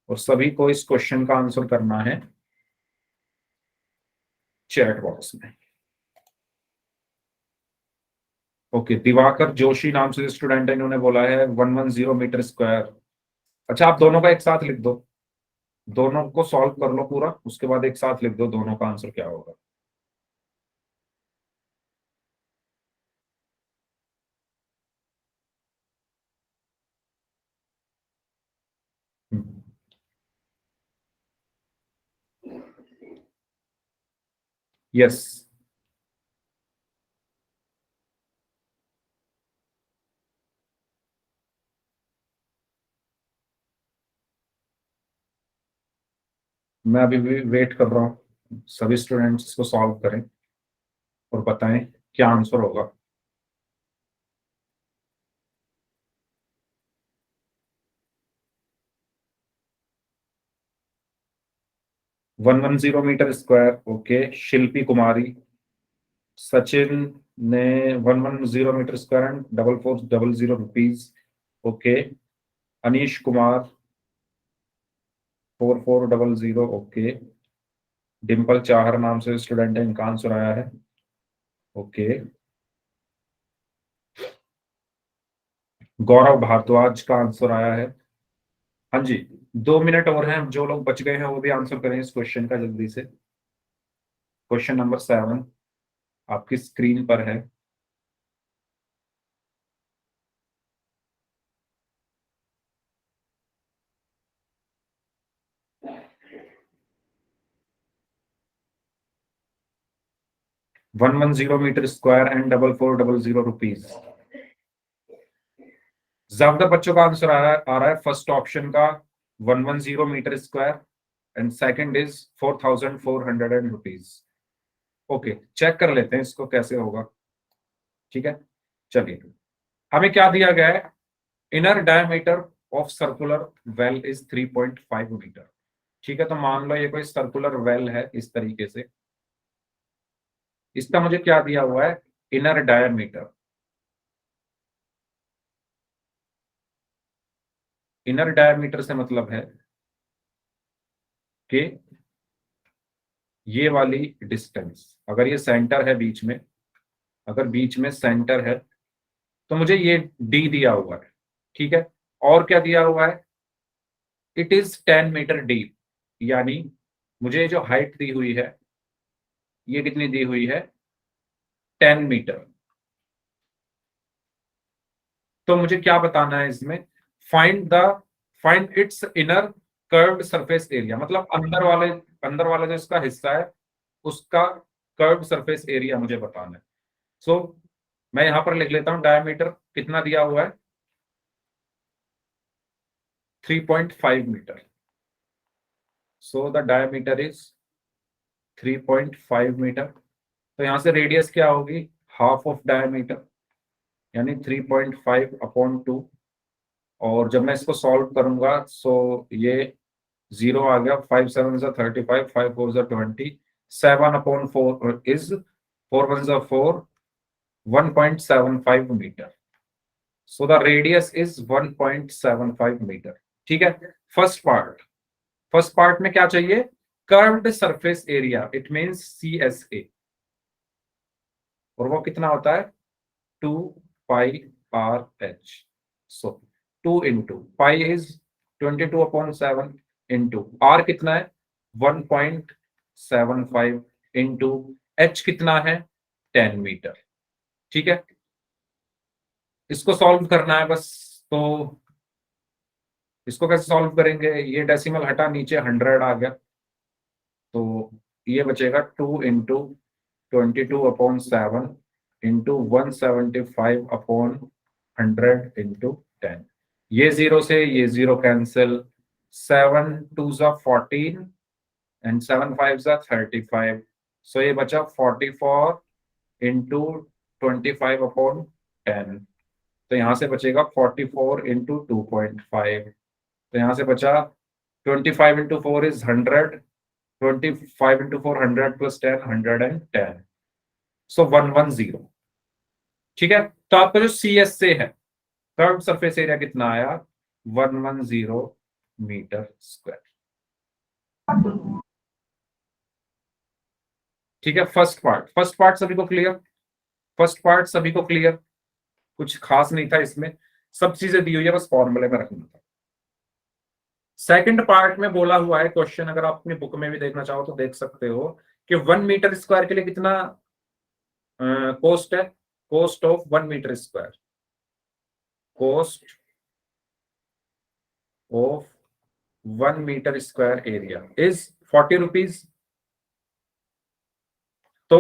और सभी को इस क्वेश्चन का आंसर करना है चैट बॉक्स में। ओके, दिवाकर जोशी नाम से स्टूडेंट है, इन्होंने बोला है 110 मीटर स्क्वायर। अच्छा, आप दोनों का एक साथ लिख दो, दोनों को सॉल्व कर लो पूरा, उसके बाद एक साथ लिख दो दोनों का आंसर क्या होगा। यस, मैं अभी भी वेट कर रहा हूँ, सभी स्टूडेंट्स इसको सॉल्व करें और बताएं क्या आंसर होगा। One one zero metre square. Okay, Shilpi Kumari, Sachin ने 110 metre square and 4400 rupees. Okay, Anish Kumar 4400। Okay, Dimple Chahar नाम से स्टूडेंट है, इनका आंसर आया है। ओके, गौरव भारद्वाज का आंसर आया है। हाँ जी, 2 मिनट और हैं, जो लोग बच गए हैं वो भी आंसर करें इस क्वेश्चन का जल्दी से। क्वेश्चन नंबर 7 आपकी स्क्रीन पर है। One one zero metre square and 4400 rupees. ज्यादातर बच्चों का आंसर आ रहा है फर्स्ट ऑप्शन का 110 metre square and second is 4400 rupees. Okay, check कर लेते हैं इसको कैसे होगा। ठीक है, चलिए, हमें क्या दिया गया है, inner diameter of circular well is 3.5 metre. ठीक है, तो मान लो ये कोई सर्कुलर वेल है इस तरीके से, इसका मुझे क्या दिया हुआ है, इनर डायमीटर। इनर डायमीटर से मतलब है कि ये वाली डिस्टेंस, अगर ये सेंटर है बीच में, अगर बीच में सेंटर है तो मुझे ये डी दिया हुआ है, ठीक है। और क्या दिया हुआ है, इट इज 10 मीटर डीप, यानी मुझे जो हाइट दी हुई है ये कितनी दी हुई है, 10 मीटर। तो मुझे क्या बताना है इसमें, find its inner curved surface area, मतलब अंदर वाला जो इसका हिस्सा है उसका कर्व्ड सरफेस एरिया मुझे बताना है। सो मैं यहां पर लिख लेता हूं, डायमीटर कितना दिया हुआ है, 3.5 metre. So the diameter is 3.5 metre. तो यहां से रेडियस क्या होगी, हाफ ऑफ डायमीटर, यानी 3.5 अपॉन 2। और जब मैं इसको सॉल्व करूंगा सो ये 0 आ गया, 5 7 35, 5 4 20, 7 upon 4 is 4 1 4, 1.75 metre. So the radius is 1.75 metre, ठीक है। फर्स्ट पार्ट में क्या चाहिए, curved surface area, it means CSA, और वो कितना होता है 2 पाई RH। सो 2 into pi is 22/7 into R कितना है 1.75 इंटू H कितना है 10 मीटर, ठीक है। इसको सॉल्व करना है बस। तो इसको कैसे सॉल्व करेंगे, ये डेसिमल हटा, नीचे 100 आ गया, तो ये बचेगा 2 इंटू 22/7 इंटू 175/100 इंटू 10। ये 0 से ये 0 कैंसिल, 7 2 14 एंड 7 5 35। सो ये बचा 44 इंटू 25/10। तो यहाँ से बचेगा 44 इंटू 2.5। तो यहाँ से बचा 25 इंटू 4 इज 100, 25 इंटू 4 100 प्लस 10 110। सो 110, ठीक है। तो आपका जो CSA है, कर्व्ड सरफेस एरिया कितना आया, 110 मीटर स्क्वायर, ठीक है। फर्स्ट पार्ट सभी को क्लियर, कुछ खास नहीं था इसमें, सब चीजें दी हुई है, बस फॉर्मूले में रखना था। सेकंड पार्ट में बोला हुआ है क्वेश्चन, अगर आप अपनी बुक में भी देखना चाहो तो देख सकते हो कि 1 मीटर स्क्वायर के लिए कितना कॉस्ट है, cost of 1 metre square, cost of 1 metre square area is 40 rupees. तो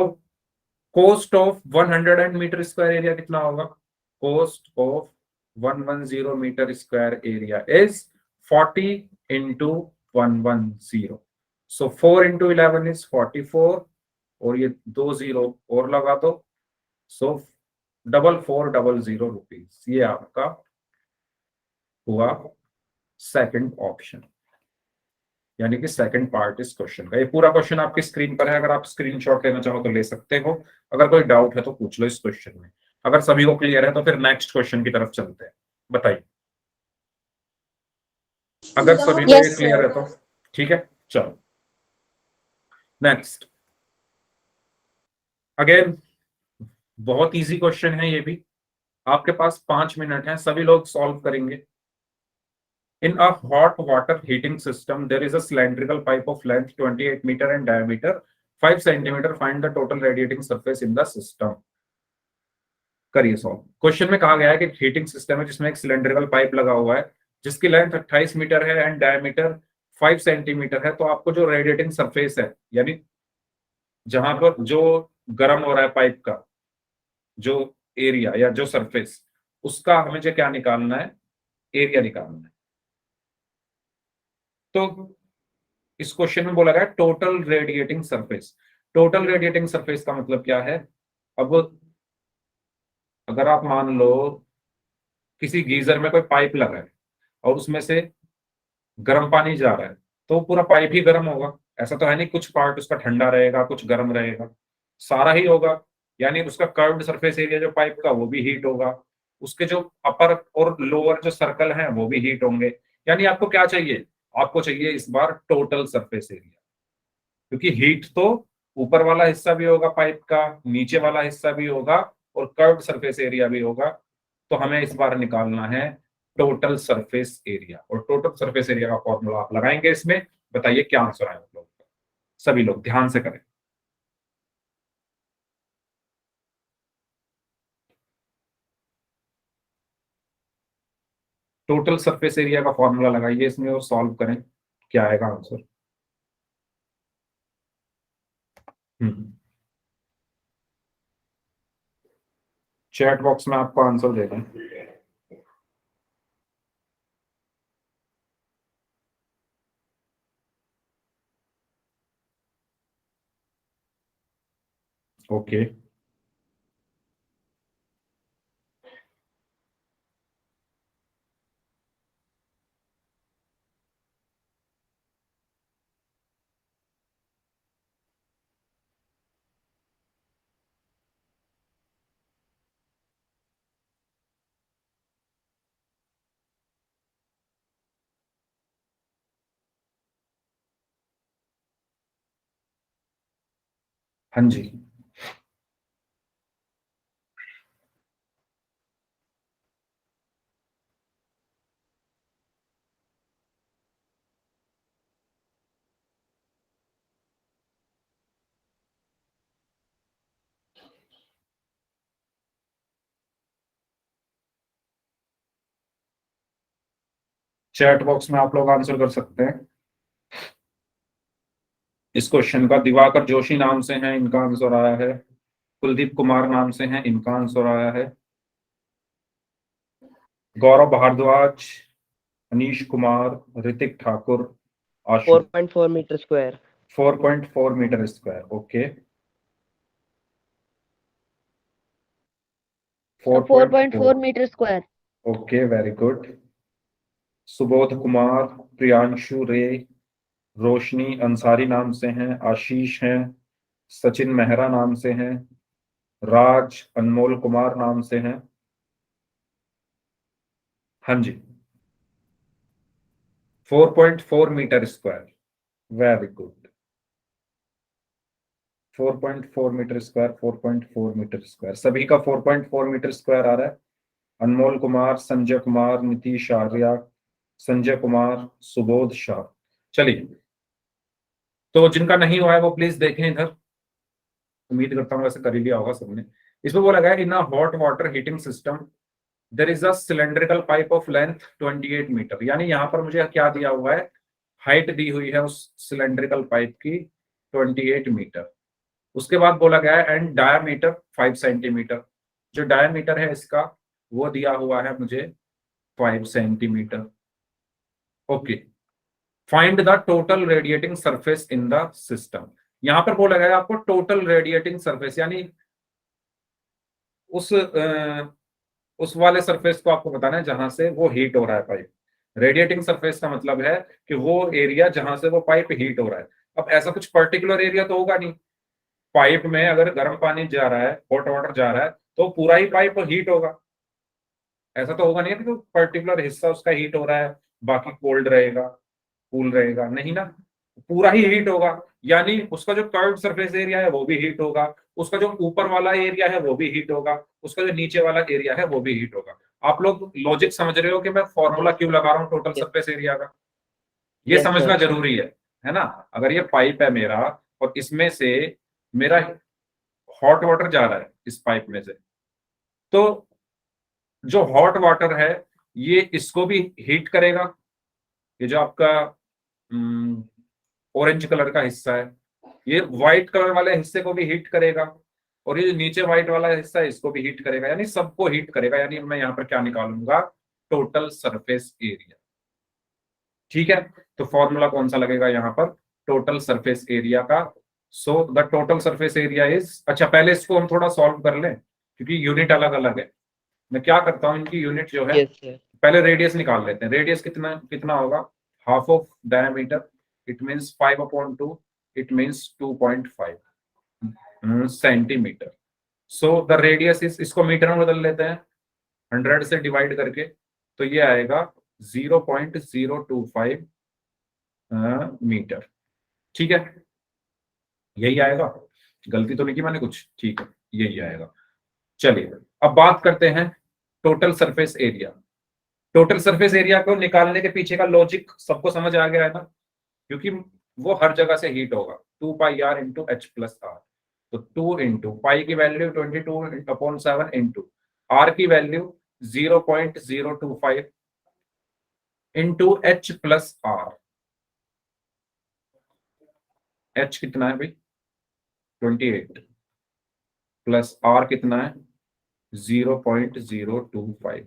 cost of 100 meter square area कितना होगा, cost of 110 metre square area is 40 into 110। So 4 into 11 is 44, और ये 2 0 और लगा दो, सो 4400 रुपीज। ये आपका हुआ सेकंड ऑप्शन, यानी कि सेकंड पार्ट इस क्वेश्चन का। ये पूरा क्वेश्चन आपकी स्क्रीन पर है, अगर आप स्क्रीनशॉट लेना चाहो तो ले सकते हो, अगर कोई डाउट है तो पूछ लो इस क्वेश्चन में। अगर सभी को क्लियर है तो फिर नेक्स्ट क्वेश्चन की तरफ चलते हैं, बताइए। अगर सभी को Yes, ये क्लियर sir. है तो ठीक है, चलो नेक्स्ट। अगेन बहुत इजी क्वेश्चन है ये भी, आपके पास 5 मिनट है, सभी लोग सॉल्व करेंगे। In a hot water heating system, there is a cylindrical pipe of length 28 meter and diameter 5 centimeter. Find the total radiating surface in the system. करिए सॉल्व। क्वेश्चन में कहा गया है कि हीटिंग सिस्टम है जिसमें एक सिलेंड्रिकल पाइप लगा हुआ है जिसकी लेंथ 28 मीटर है एंड डायमीटर 5 सेंटीमीटर है। तो आपको जो रेडिएटिंग सरफेस है, यानी जहां पर जो गर्म हो रहा है पाइप का जो एरिया या जो सरफेस, उसका हमें जो क्या निकालना है, एरिया निकालना है। तो इस क्वेश्चन में बोला गया total radiating surface. Total radiating surface का मतलब क्या है, अब अगर आप मान लो किसी गीजर में कोई पाइप लगा है और उसमें से गर्म पानी जा रहा है, तो पूरा पाइप ही गर्म होगा, ऐसा तो है नहीं कुछ पार्ट उसका ठंडा रहेगा कुछ गर्म रहेगा, सारा ही होगा। यानी उसका कर्व्ड सरफेस एरिया जो पाइप का वो भी हीट होगा, उसके जो अपर और लोअर जो सर्कल हैं वो भी हीट होंगे। यानी आपको क्या चाहिए, आपको चाहिए इस बार टोटल सरफेस एरिया, क्योंकि हीट तो ऊपर वाला हिस्सा भी होगा पाइप का, नीचे वाला हिस्सा भी होगा और कर्व्ड सरफेस एरिया भी होगा। तो हमें इस बार निकालना है टोटल सरफेस एरिया, और टोटल सरफेस एरिया का फॉर्मूला आप लगाएंगे इसमें। बताइए क्या आंसर आए आप लोग का? सभी लोग ध्यान से करें। टोटल सरफेस एरिया का फॉर्मूला लगाइए इसमें और सॉल्व करें, क्या आएगा आंसर। चैट बॉक्स में आपको आंसर दे दें। ओके, हाँ जी। चैट बॉक्स में आप लोग आंसर कर सकते हैं इस क्वेश्चन का। दिवाकर जोशी नाम से हैं, इनका आंसर आया है। कुलदीप कुमार नाम से हैं, इनका आंसर आया है। Gaurav Bhardwaj, Anish Kumar, Ritik Thakur, Ashu. 4.4 metre square. 4.4 metre square, okay. 4.4 metre square. Okay, very good. Subodh Kumar, Priyanshu Ray, Roshni Ansari नाम से हैं, आशीष हैं, सचिन मेहरा नाम से हैं, राज अनमोल कुमार नाम से हैं। हाँ जी, 4.4 metre square, very good. 4.4 metre square, 4.4 metre square, सभी का 4.4 मीटर स्क्वायर आ रहा है। अनमोल कुमार, संजय कुमार, नीतीश आर्या, संजय कुमार, सुबोध शाह। चलिए, तो जिनका नहीं हुआ है वो प्लीज देखें इधर। उम्मीद करता हूँ वैसे कर ही लिया होगा सबने। इसमें बोला गया in a hot water heating system there is a cylindrical pipe of length 28 meter. यानी यहाँ पर मुझे क्या दिया हुआ है, हाइट दी हुई है उस सिलेंड्रिकल पाइप की 28 मीटर। उसके बाद बोला गया है एंड डायामीटर 5 सेंटीमीटर। जो डायामीटर है इसका वो दिया हुआ है मुझे 5 centimetre. Okay, find the total radiating surface in the system. यहां पर बोला गया आपको टोटल रेडिएटिंग सरफेस, यानी उस वाले सरफेस को आपको बताना है जहां से वो हीट हो रहा है पाइप। रेडिएटिंग सरफेस का मतलब है कि वो एरिया जहां से वो पाइप हीट हो रहा है। अब ऐसा कुछ पर्टिकुलर एरिया तो होगा नहीं। पाइप में अगर गर्म पानी जा रहा है, हॉट वाटर जा रहा है, तो पूरा ही पाइप हीट होगा। ऐसा तो होगा नहीं कि तो पर्टिकुलर हिस्सा उसका हीट हो रहा है, बाकी कोल्ड रहेगा, कूल रहेगा, नहीं ना। पूरा ही हीट होगा। यानी उसका जो कर्व्ड सरफेस एरिया है वो भी हीट होगा, उसका जो ऊपर वाला एरिया है वो भी हीट होगा, उसका जो नीचे वाला एरिया है वो भी हीट होगा। आप लोग लॉजिक समझ रहे हो कि मैं फॉर्मूला क्यों लगा रहा हूँ टोटल Yes. सरफेस एरिया का? ये Yes, समझना sir. जरूरी है ना। अगर ये पाइप है मेरा और इसमें से मेरा हॉट वाटर जा रहा है इस पाइप में से, तो जो हॉट वाटर है ये इसको भी हीट करेगा। ये जो आपका ऑरेंज कलर का हिस्सा है ये व्हाइट कलर वाले हिस्से को भी हीट करेगा, और ये जो नीचे व्हाइट वाला हिस्सा है इसको भी हीट करेगा, यानी सबको हीट करेगा। यानी मैं यहाँ पर क्या निकालूंगा, टोटल सरफेस एरिया। ठीक है, तो फॉर्मूला कौन सा लगेगा यहाँ पर, टोटल सरफेस एरिया का। So the total surface area is, अच्छा पहले इसको हम थोड़ा सॉल्व कर लें क्योंकि यूनिट अलग अलग है। मैं क्या करता हूँ, इनकी यूनिट जो है, Yes, sir. पहले रेडियस निकाल लेते हैं। रेडियस कितना कितना होगा, half of diameter, it means 5/2, it means 2.5 centimetre. So the radius is, इसको मीटर में बदल लेते हैं 100 से डिवाइड करके, तो ये आएगा 0.025 मीटर। ठीक है, यही आएगा। गलती तो नहीं की मैंने कुछ, ठीक है यही आएगा। चलिए अब बात करते हैं total surface area. Total surface area को निकालने के पीछे का लॉजिक सबको समझ आ गया है ना, क्योंकि वो हर जगह से हीट होगा 2πr into H plus are. तो 2 इंटू पाई की वैल्यू 22/7 इंटू आर की value 0.025 into H plus R. H कितना है भाई 28 प्लस आर कितना है 0.025।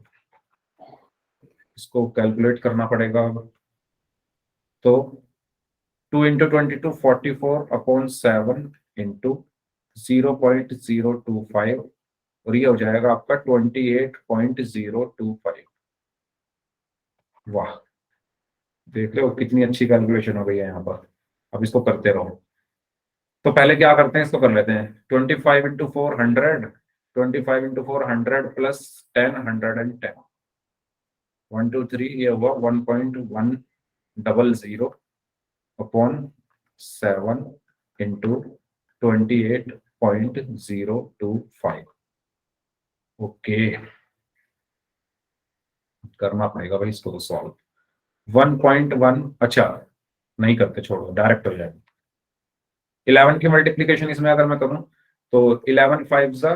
इसको कैलकुलेट करना पड़ेगा अब। तो 2 इंटू 22 44/7 इंटू 0.025 और ये हो जाएगा आपका 28.025। वाह, देख रहे हो कितनी अच्छी कैलकुलेशन हो गई है यहाँ पर। अब इसको करते रहो। तो पहले क्या करते हैं, इसको कर लेते हैं 25 इंटू 400, 25 इंटू 400 प्लस 10 110 1 2 3, ये हुआ 1.100 अपॉन 7 इंटू 28.025। ओके, करना पड़ेगा भाई इसको तो सॉल्व। 1.1, अच्छा नहीं करते, छोड़ो, डायरेक्ट हो जाएगा। 11 की मल्टीप्लीकेशन इसमें अगर मैं करूं तो 11 5 जा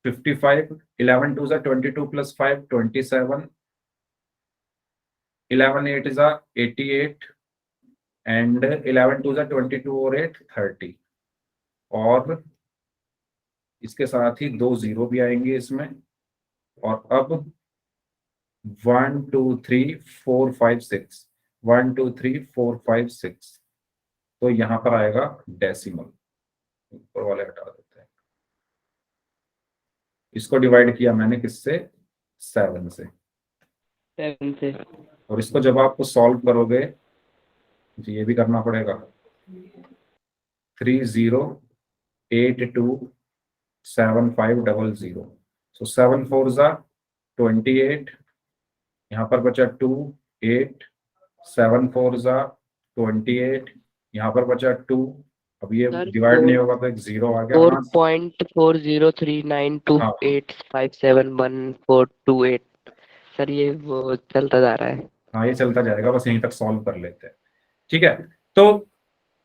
55, 11 2 जा 22 प्लस 5 27, 11 8 जा 88 एंड 11 2 जा 22 और 8 30। और इसके साथ ही 2 0 भी आएंगे इसमें। और अब 1 2 3 4 5 6, 1 2 3 4 5 6, तो यहां पर आएगा डेसिमल, ऊपर वाले हटा देते हैं। इसको डिवाइड किया मैंने किससे 7 से। 7 से। और इसको जब आप सॉल्व करोगे तो ये भी करना पड़ेगा 30827500। सो 7 4 जा 28, यहाँ पर बचा 2 8, 7 4 जा 28, यहाँ पर बचा 2। अब ये सर, डिवाइड नहीं होगा तो एक 0 आ गया। हाँ 4.403928571428। सर ये वो चलता जा रहा है। हाँ, ये चलता जाएगा, बस यहीं तक सॉल्व कर लेते हैं। ठीक है, तो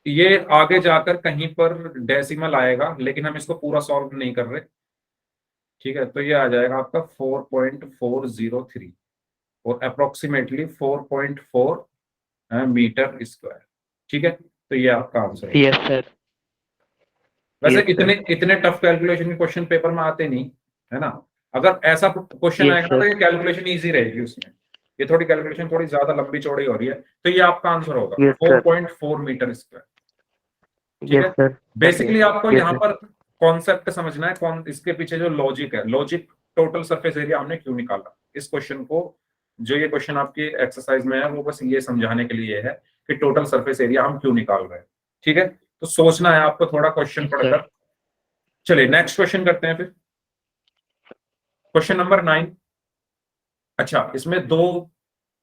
ये आगे जाकर कहीं पर डेसिमल आएगा, लेकिन हम इसको पूरा सॉल्व नहीं कर रहे। ठीक है, तो ये आ जाएगा आपका 4.403 और अप्रोक्सीमेटली 4.4 मीटर स्क्वायर। ठीक है, तो ये आपका आंसर है। Yes sir. वैसे Yes, इतने इतने टफ कैलकुलेशन के क्वेश्चन पेपर में आते नहीं है ना। अगर ऐसा क्वेश्चन Yes, आएगा ना तो sir. ये कैलकुलेशन इजी रहेगी उसमें। ये थोड़ी कैलकुलेशन थोड़ी ज्यादा लंबी चौड़ी हो रही है, तो ये आपका आंसर होगा Yes, sir. 4.4 metre square. ठीक Yes, है, sir. बेसिकली आपको Yes, यहाँ sir. पर कॉन्सेप्ट समझना है, कौन इसके पीछे जो लॉजिक है, लॉजिक टोटल सरफेस एरिया हमने क्यों निकाला। इस क्वेश्चन को, जो ये क्वेश्चन आपकी एक्सरसाइज में है, वो बस ये समझाने के लिए है कि टोटल सरफेस एरिया हम क्यों निकाल रहे हैं। ठीक है, तो सोचना है आपको थोड़ा क्वेश्चन Yes, पढ़कर। चलिए नेक्स्ट क्वेश्चन करते हैं फिर, क्वेश्चन नंबर 9। अच्छा, इसमें दो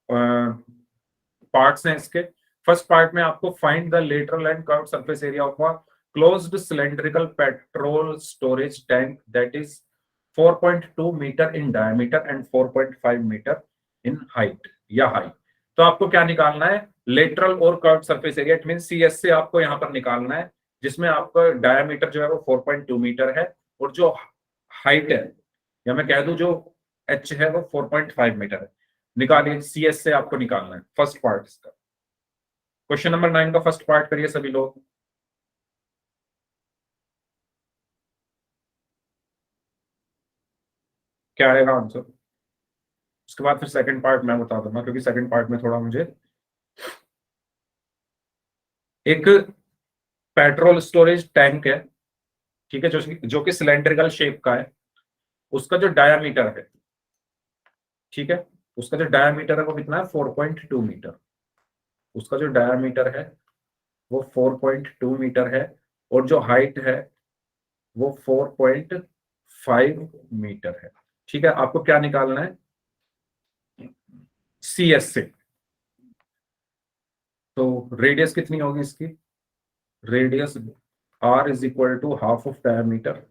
पार्ट्स हैं इसके। फर्स्ट पार्ट में आपको find the lateral and curved surface area of a closed cylindrical petrol storage tank that is 4.2 metre in diameter and 4.5 metre in height या हाइट। तो आपको क्या निकालना है, लेटरल और curved surface area, it mean CS से आपको यहाँ पर निकालना है, जिसमें आपका डायमीटर जो है वो 4.2 मीटर है और जो हाइट है, या मैं कह दूं जो H है वो 4.5 मीटर है। निकालिए, CS से आपको निकालना है फर्स्ट पार्ट इसका। क्वेश्चन नंबर 9 का फर्स्ट पार्ट करिए सभी लोग। क्या आएगा आंसर, उसके बाद फिर सेकंड पार्ट मैं बता दूंगा, क्योंकि सेकंड पार्ट में थोड़ा मुझे एक पेट्रोल स्टोरेज टैंक है, ठीक है, जो कि सिलेंड्रिकल शेप का है। उसका जो डायामीटर है, ठीक है, उसका जो डायामीटर है वो कितना है 4.2 मीटर। उसका जो डायामीटर है वो 4.2 मीटर है और जो हाइट है वो 4.5 मीटर है। ठीक है, आपको क्या निकालना है CS से। तो रेडियस कितनी होगी इसकी, radius R is equal to half of diameter,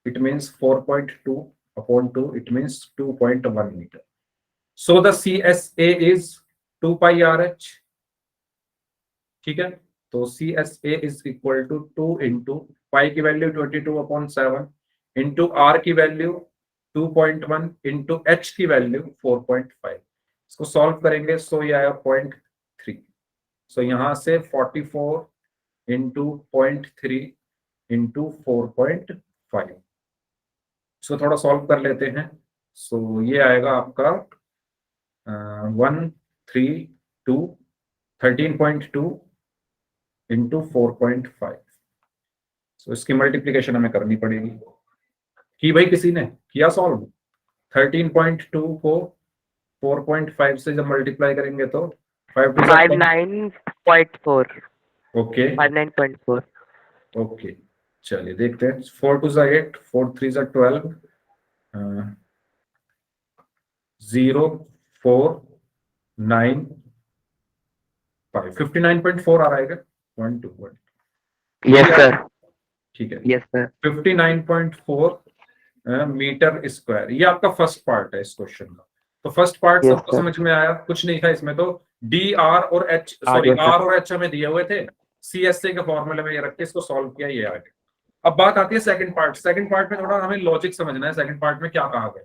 it means 4.2 upon 2, it means 2.1 meter. So the CSA is 2 pi RH. ठीक है, तो CSA is equal to 2 into pi की वैल्यू 22/7 into R की वैल्यू 2.1 into H की वैल्यू 4.5. इसको सॉल्व करेंगे सो ये आया 0.3. सो यहां से 44 into 0.3 into 4.5. इसको थोड़ा सॉल्व कर लेते हैं. सो ये आएगा आपका 13.2 इंटू 4.5. सो इसकी मल्टीप्लीकेशन हमें करनी पड़ेगी. की भाई किसी ने किया सॉल्व? 13.2 को 4.5 से जब मल्टीप्लाई करेंगे तो 59.4. ओके 59.4. ओके, चलिए देखते हैं. 4 2 ज़ा 8, 4 3 ज़ा 12, 0 4 9 5. 59.4 आ रहा है क्या? 1 2 1. Yes sir. ठीक है, Yes sir. 59.4 metre square. ये आपका फर्स्ट पार्ट है इस क्वेश्चन का. तो फर्स्ट पार्ट Yes, सबको sir. समझ में आया? कुछ नहीं था इसमें तो. डी आर और H, sorry yes, sir. R और एच हमें दिए हुए थे. CSA के फॉर्मूले में ये रख के इसको सॉल्व किया, ये आ गया. अब बात आती है सेकंड पार्ट. सेकंड पार्ट में थोड़ा हमें लॉजिक समझना है. सेकंड पार्ट में क्या कहा गया?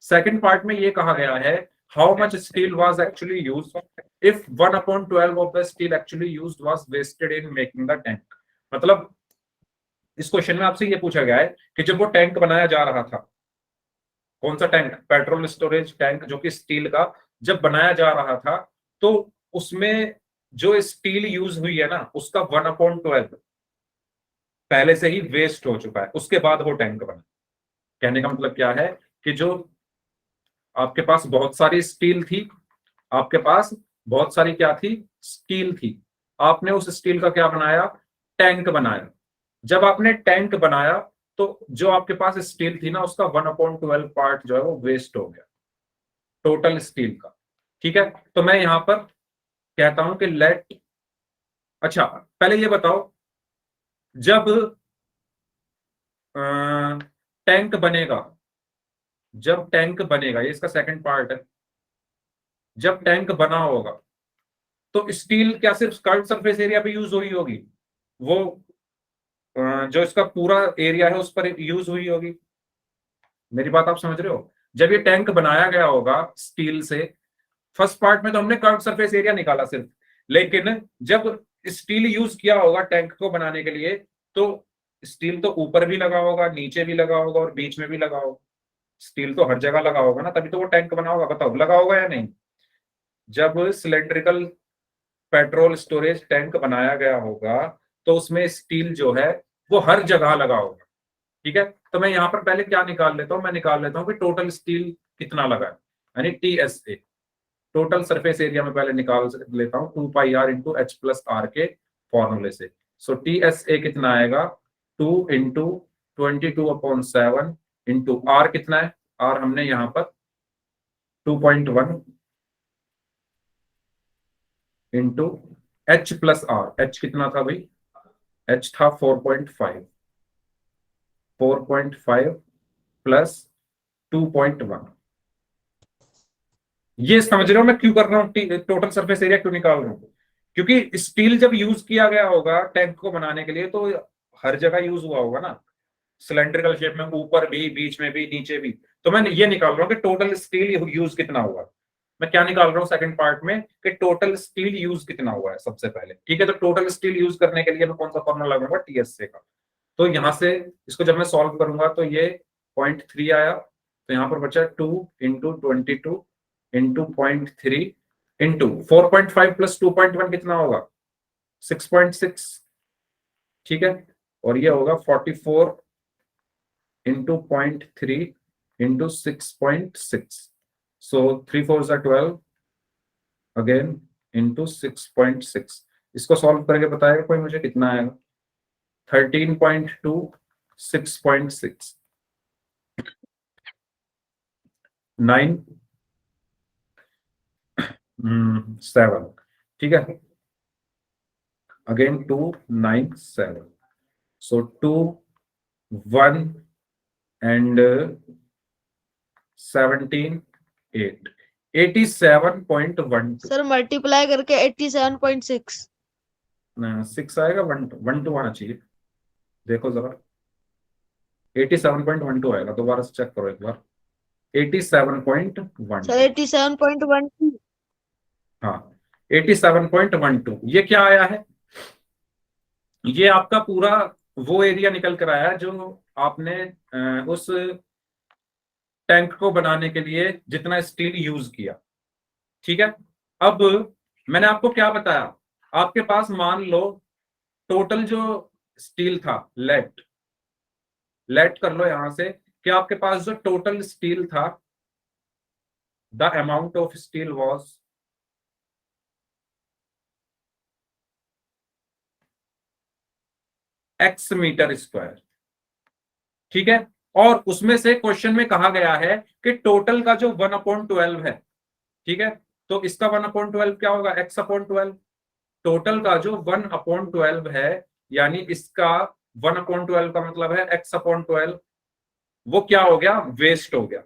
सेकंड पार्ट में ये कहा गया है how much steel was actually used if 1/12 of the steel actually used was wasted in making the tank. मतलब इस क्वेश्चन में आपसे ये पूछा गया है कि जब वो टैंक बनाया जा रहा था, कौन सा टैंक? पेट्रोल स्टोरेज टैंक, जो कि स्टील का, जब बनाया जा रहा था तो उसमें जो स्टील यूज हुई है ना, उसका 1/12 पहले से ही वेस्ट हो चुका है. उसके बाद वो टैंक बना. कहने का मतलब क्या है कि जो आपके पास बहुत सारी स्टील थी, आपके पास बहुत सारी क्या थी? स्टील थी. आपने उस स्टील का क्या बनाया? टैंक बनाया. जब आपने टैंक बनाया तो जो आपके पास स्टील थी ना, उसका 1/12 पार्ट जो है वो वेस्ट हो गया टोटल स्टील का. ठीक है, तो मैं यहां पर कहता हूं कि लेट. अच्छा, पहले ये बताओ, जब टैंक बनेगा, जब टैंक बनेगा, ये इसका सेकंड पार्ट है. जब टैंक बना होगा तो स्टील क्या सिर्फ कर्व सरफेस एरिया पे यूज हुई होगी? वो जो इसका पूरा एरिया है उस पर यूज हुई होगी. मेरी बात आप समझ रहे हो? जब ये टैंक बनाया गया होगा स्टील से, फर्स्ट पार्ट में तो हमने कर्व सरफेस एरिया निकाला सिर्फ, लेकिन जब स्टील यूज किया होगा टैंक को बनाने के लिए, तो स्टील तो ऊपर भी लगा होगा, नीचे भी लगा होगा और बीच में भी लगा होगा. स्टील तो हर जगह लगा होगा ना, तभी तो वो टैंक बना होगा. बताओ, लगा होगा या नहीं? जब सिलेंड्रिकल पेट्रोल स्टोरेज टैंक बनाया गया होगा तो उसमें स्टील जो है वो हर जगह लगा होगा. ठीक है, तो मैं यहां पर पहले क्या निकाल लेता हूं? मैं निकाल लेता हूं कि टोटल स्टील कितना लगा है, यानी TSA, टोटल सरफेस एरिया में पहले निकाल लेता हूं 2 पाई r into H plus R के फॉर्मूले से. सो TSA कितना आएगा? 2 इंटू 22/7 इंटू आर कितना है? आर हमने यहां पर 2.1 into H plus R. H कितना था भाई? एच था 4.5. 4.5 प्लस 2.1. ये समझ रहे हो मैं क्यों कर रहा हूं? टोटल सरफेस एरिया क्यों निकाल रहा हूं? क्योंकि स्टील जब यूज किया गया होगा टैंक को बनाने के लिए तो हर जगह यूज हुआ होगा ना, सिलेंड्रिकल शेप में, ऊपर भी, बीच में भी, नीचे भी. तो मैं ये निकाल रहा हूं कि टोटल स्टील यूज कितना हुआ. मैं क्या निकाल रहा हूँ सेकंड पार्ट में कि टोटल स्टील यूज कितना हुआ है सबसे पहले. ठीक है, तो टोटल स्टील यूज करने के लिए मैं कौन सा फॉर्मूला लगाऊंगा? TSA का. तो यहां से इसको जब मैं सॉल्व करूंगा तो ये 0.3 आया, तो यहां पर बचा 2 इंटू 22 इंटू 0.3 इंटू 4.5 प्लस 2.1 कितना होगा? 6.6. ठीक है, और ये होगा 44 इंटू 0.3 इंटू 6.6. सो 3 4 12 अगेन इंटू 6.6. इसको सॉल्व करके बताएगा कोई मुझे कितना आएगा? 13.2 6.6 9 7. ठीक है, again 2 9 7. So 2 1 and 17.8 87.12 sir multiply करके 87.6 6 आएगा, 1 आना चाहिए। देखो जरा 87.12 आएगा, दोबारा से चेक करो एक बार। 87.12 सर 87.12 हाँ 87.12 ये क्या आया है? ये आपका पूरा वो एरिया निकल कर आया जो आपने उस टैंक को बनाने के लिए जितना स्टील यूज किया। ठीक है, अब मैंने आपको क्या बताया, आपके पास मान लो टोटल जो स्टील था, लेट कर लो यहां से कि आपके पास जो टोटल स्टील था, the amount of steel was x metre square. ठीक है, और उसमें से क्वेश्चन में कहा गया है कि टोटल का जो 1/12 है, ठीक है, तो इसका 1/12 क्या होगा? x/12। टोटल का जो 1/12 है, यानी इसका 1/12 का मतलब है x/12, वो क्या हो गया? वेस्ट हो गया।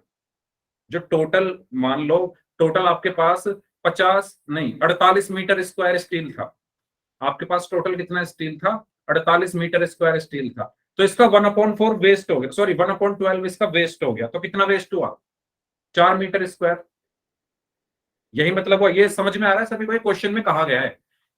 जो टोटल मान लो टोटल आपके पास 48 मीटर स्क्वायर स्टील था, आपके पास टोटल कितना स्टील था? 48 मीटर स्क्वायर स्टील था। तो इसका 1/4 वेस्ट हो गया, सॉरी 1/12 इसका वेस्ट हो गया। तो कितना वेस्ट हुआ? 4 मीटर स्क्वायर। यही मतलब हुआ। ये समझ में आ रहा है सभी को? क्वेश्चन में कहा गया है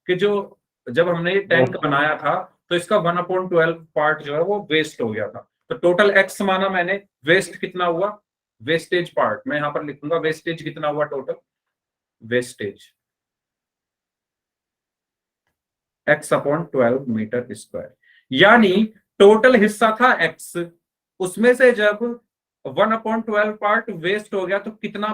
कि जो जब हमने ये टैंक बनाया था तो इसका 1/12 पार्ट जो है वो वेस्ट हो गया था। तो टोटल एक्स माना मैंने, वेस्ट कितना हुआ? वेस्टेज पार्ट मैं यहां पर लिखूंगा, वेस्टेज कितना हुआ total? Wastage x/12 metre square, यानी टोटल हिस्सा था x, उसमें से जब 1/12 पार्ट वेस्ट हो गया तो कितना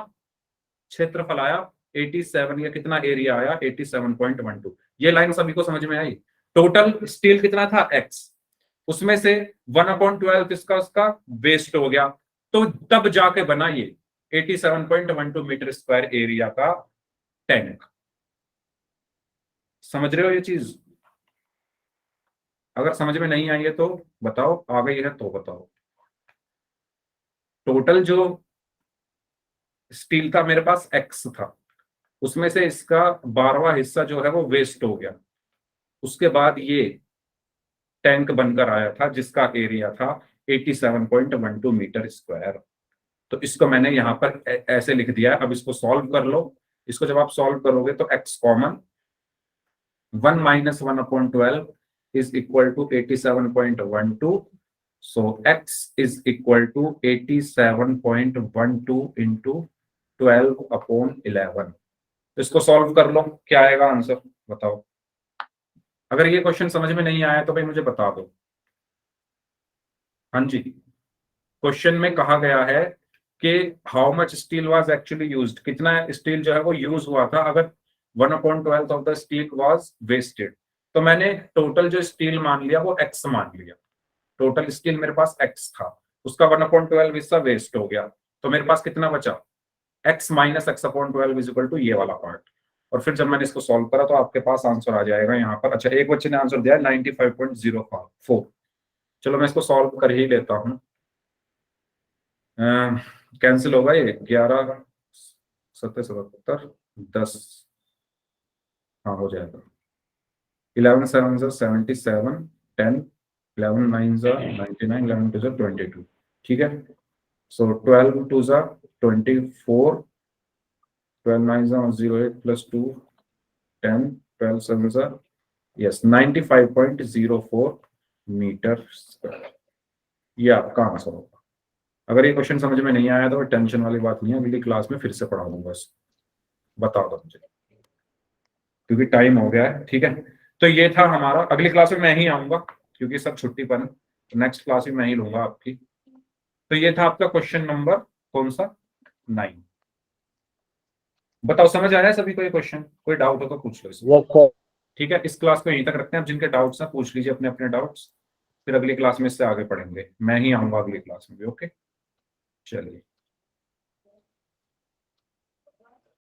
क्षेत्रफल आया? 87, या कितना एरिया आया? 87.12। ये लाइन सभी को समझ में आई? टोटल स्टील कितना था? x, उसमें से 1/12 इसका उसका वेस्ट हो गया, तो तब जाके बना ये 87.12 मीटर स्क्वायर एरिया का टैंक। समझ रहे हो ये चीज? अगर समझ में नहीं आई है तो बताओ, आ गई है तो बताओ। टोटल जो स्टील था मेरे पास एक्स था, उसमें से इसका 12वां हिस्सा जो है वो वेस्ट हो गया। उसके बाद ये टैंक बनकर आया था जिसका एरिया था 87.12 मीटर स्क्वायर। तो इसको मैंने यहां पर ऐसे लिख दिया है। अब इसको सॉल्व कर लो। इसको जब आप सॉल्व करोगे तो x common, 1 - 1/12 is equal to 87.12. So x is equal to 87.12 into 12/11। इसको सॉल्व कर लो, क्या आएगा आंसर बताओ। अगर ये क्वेश्चन समझ में नहीं आया तो भाई मुझे बता दो। हाँ जी, क्वेश्चन में कहा गया है कि how much steel was actually used, कितना स्टील जो है वो यूज हुआ था अगर 1/12 of the steel was wasted. तो मैंने टोटल जो स्टील मान लिया वो x मान लिया। टोटल स्टील मेरे पास x था, उसका 1/12 हिस्सा वेस्ट हो गया, तो मेरे पास कितना बचा? x - x/12 is equal to ये वाला पार्ट। और फिर जब मैंने इसको सॉल्व करा तो आपके पास आंसर आ जाएगा यहाँ पर। अच्छा, एक बच्चे ने आंसर दिया 95.04। चलो मैं इसको सॉल्व कर ही लेता हूँ। कैंसिल होगा ये 11 7 77 10, हाँ हो जाएगा। 11 7 77 10, 11 9 99, 11 2 22। ठीक है, सो 12 2 24, 12 9 08 प्लस 2 10, 12 7 यस 95.04 मीटर स्क्वायर। ये आपका आंसर होगा। अगर ये क्वेश्चन समझ में नहीं आया तो टेंशन वाली बात नहीं है, अगली क्लास में फिर से पढ़ा दूंगा इसको। बता दो मुझे क्योंकि टाइम हो गया है। ठीक है, तो ये था हमारा। अगली क्लास में मैं ही आऊंगा क्योंकि सब छुट्टी पर, नेक्स्ट क्लास में मैं ही लूंगा आपकी। तो ये था आपका क्वेश्चन नंबर कौन सा? 9। बताओ समझ आया सभी को ये क्वेश्चन? कोई डाउट हो तो पूछ लो इसमें। ठीक है, इस क्लास को यहीं तक रखते हैं। अब जिनके डाउट्स हैं पूछ लीजिए अपने अपने डाउट्स, फिर अगली क्लास में इससे आगे पढ़ेंगे। मैं ही आऊंगा अगली क्लास में भी। ओके, चलिए।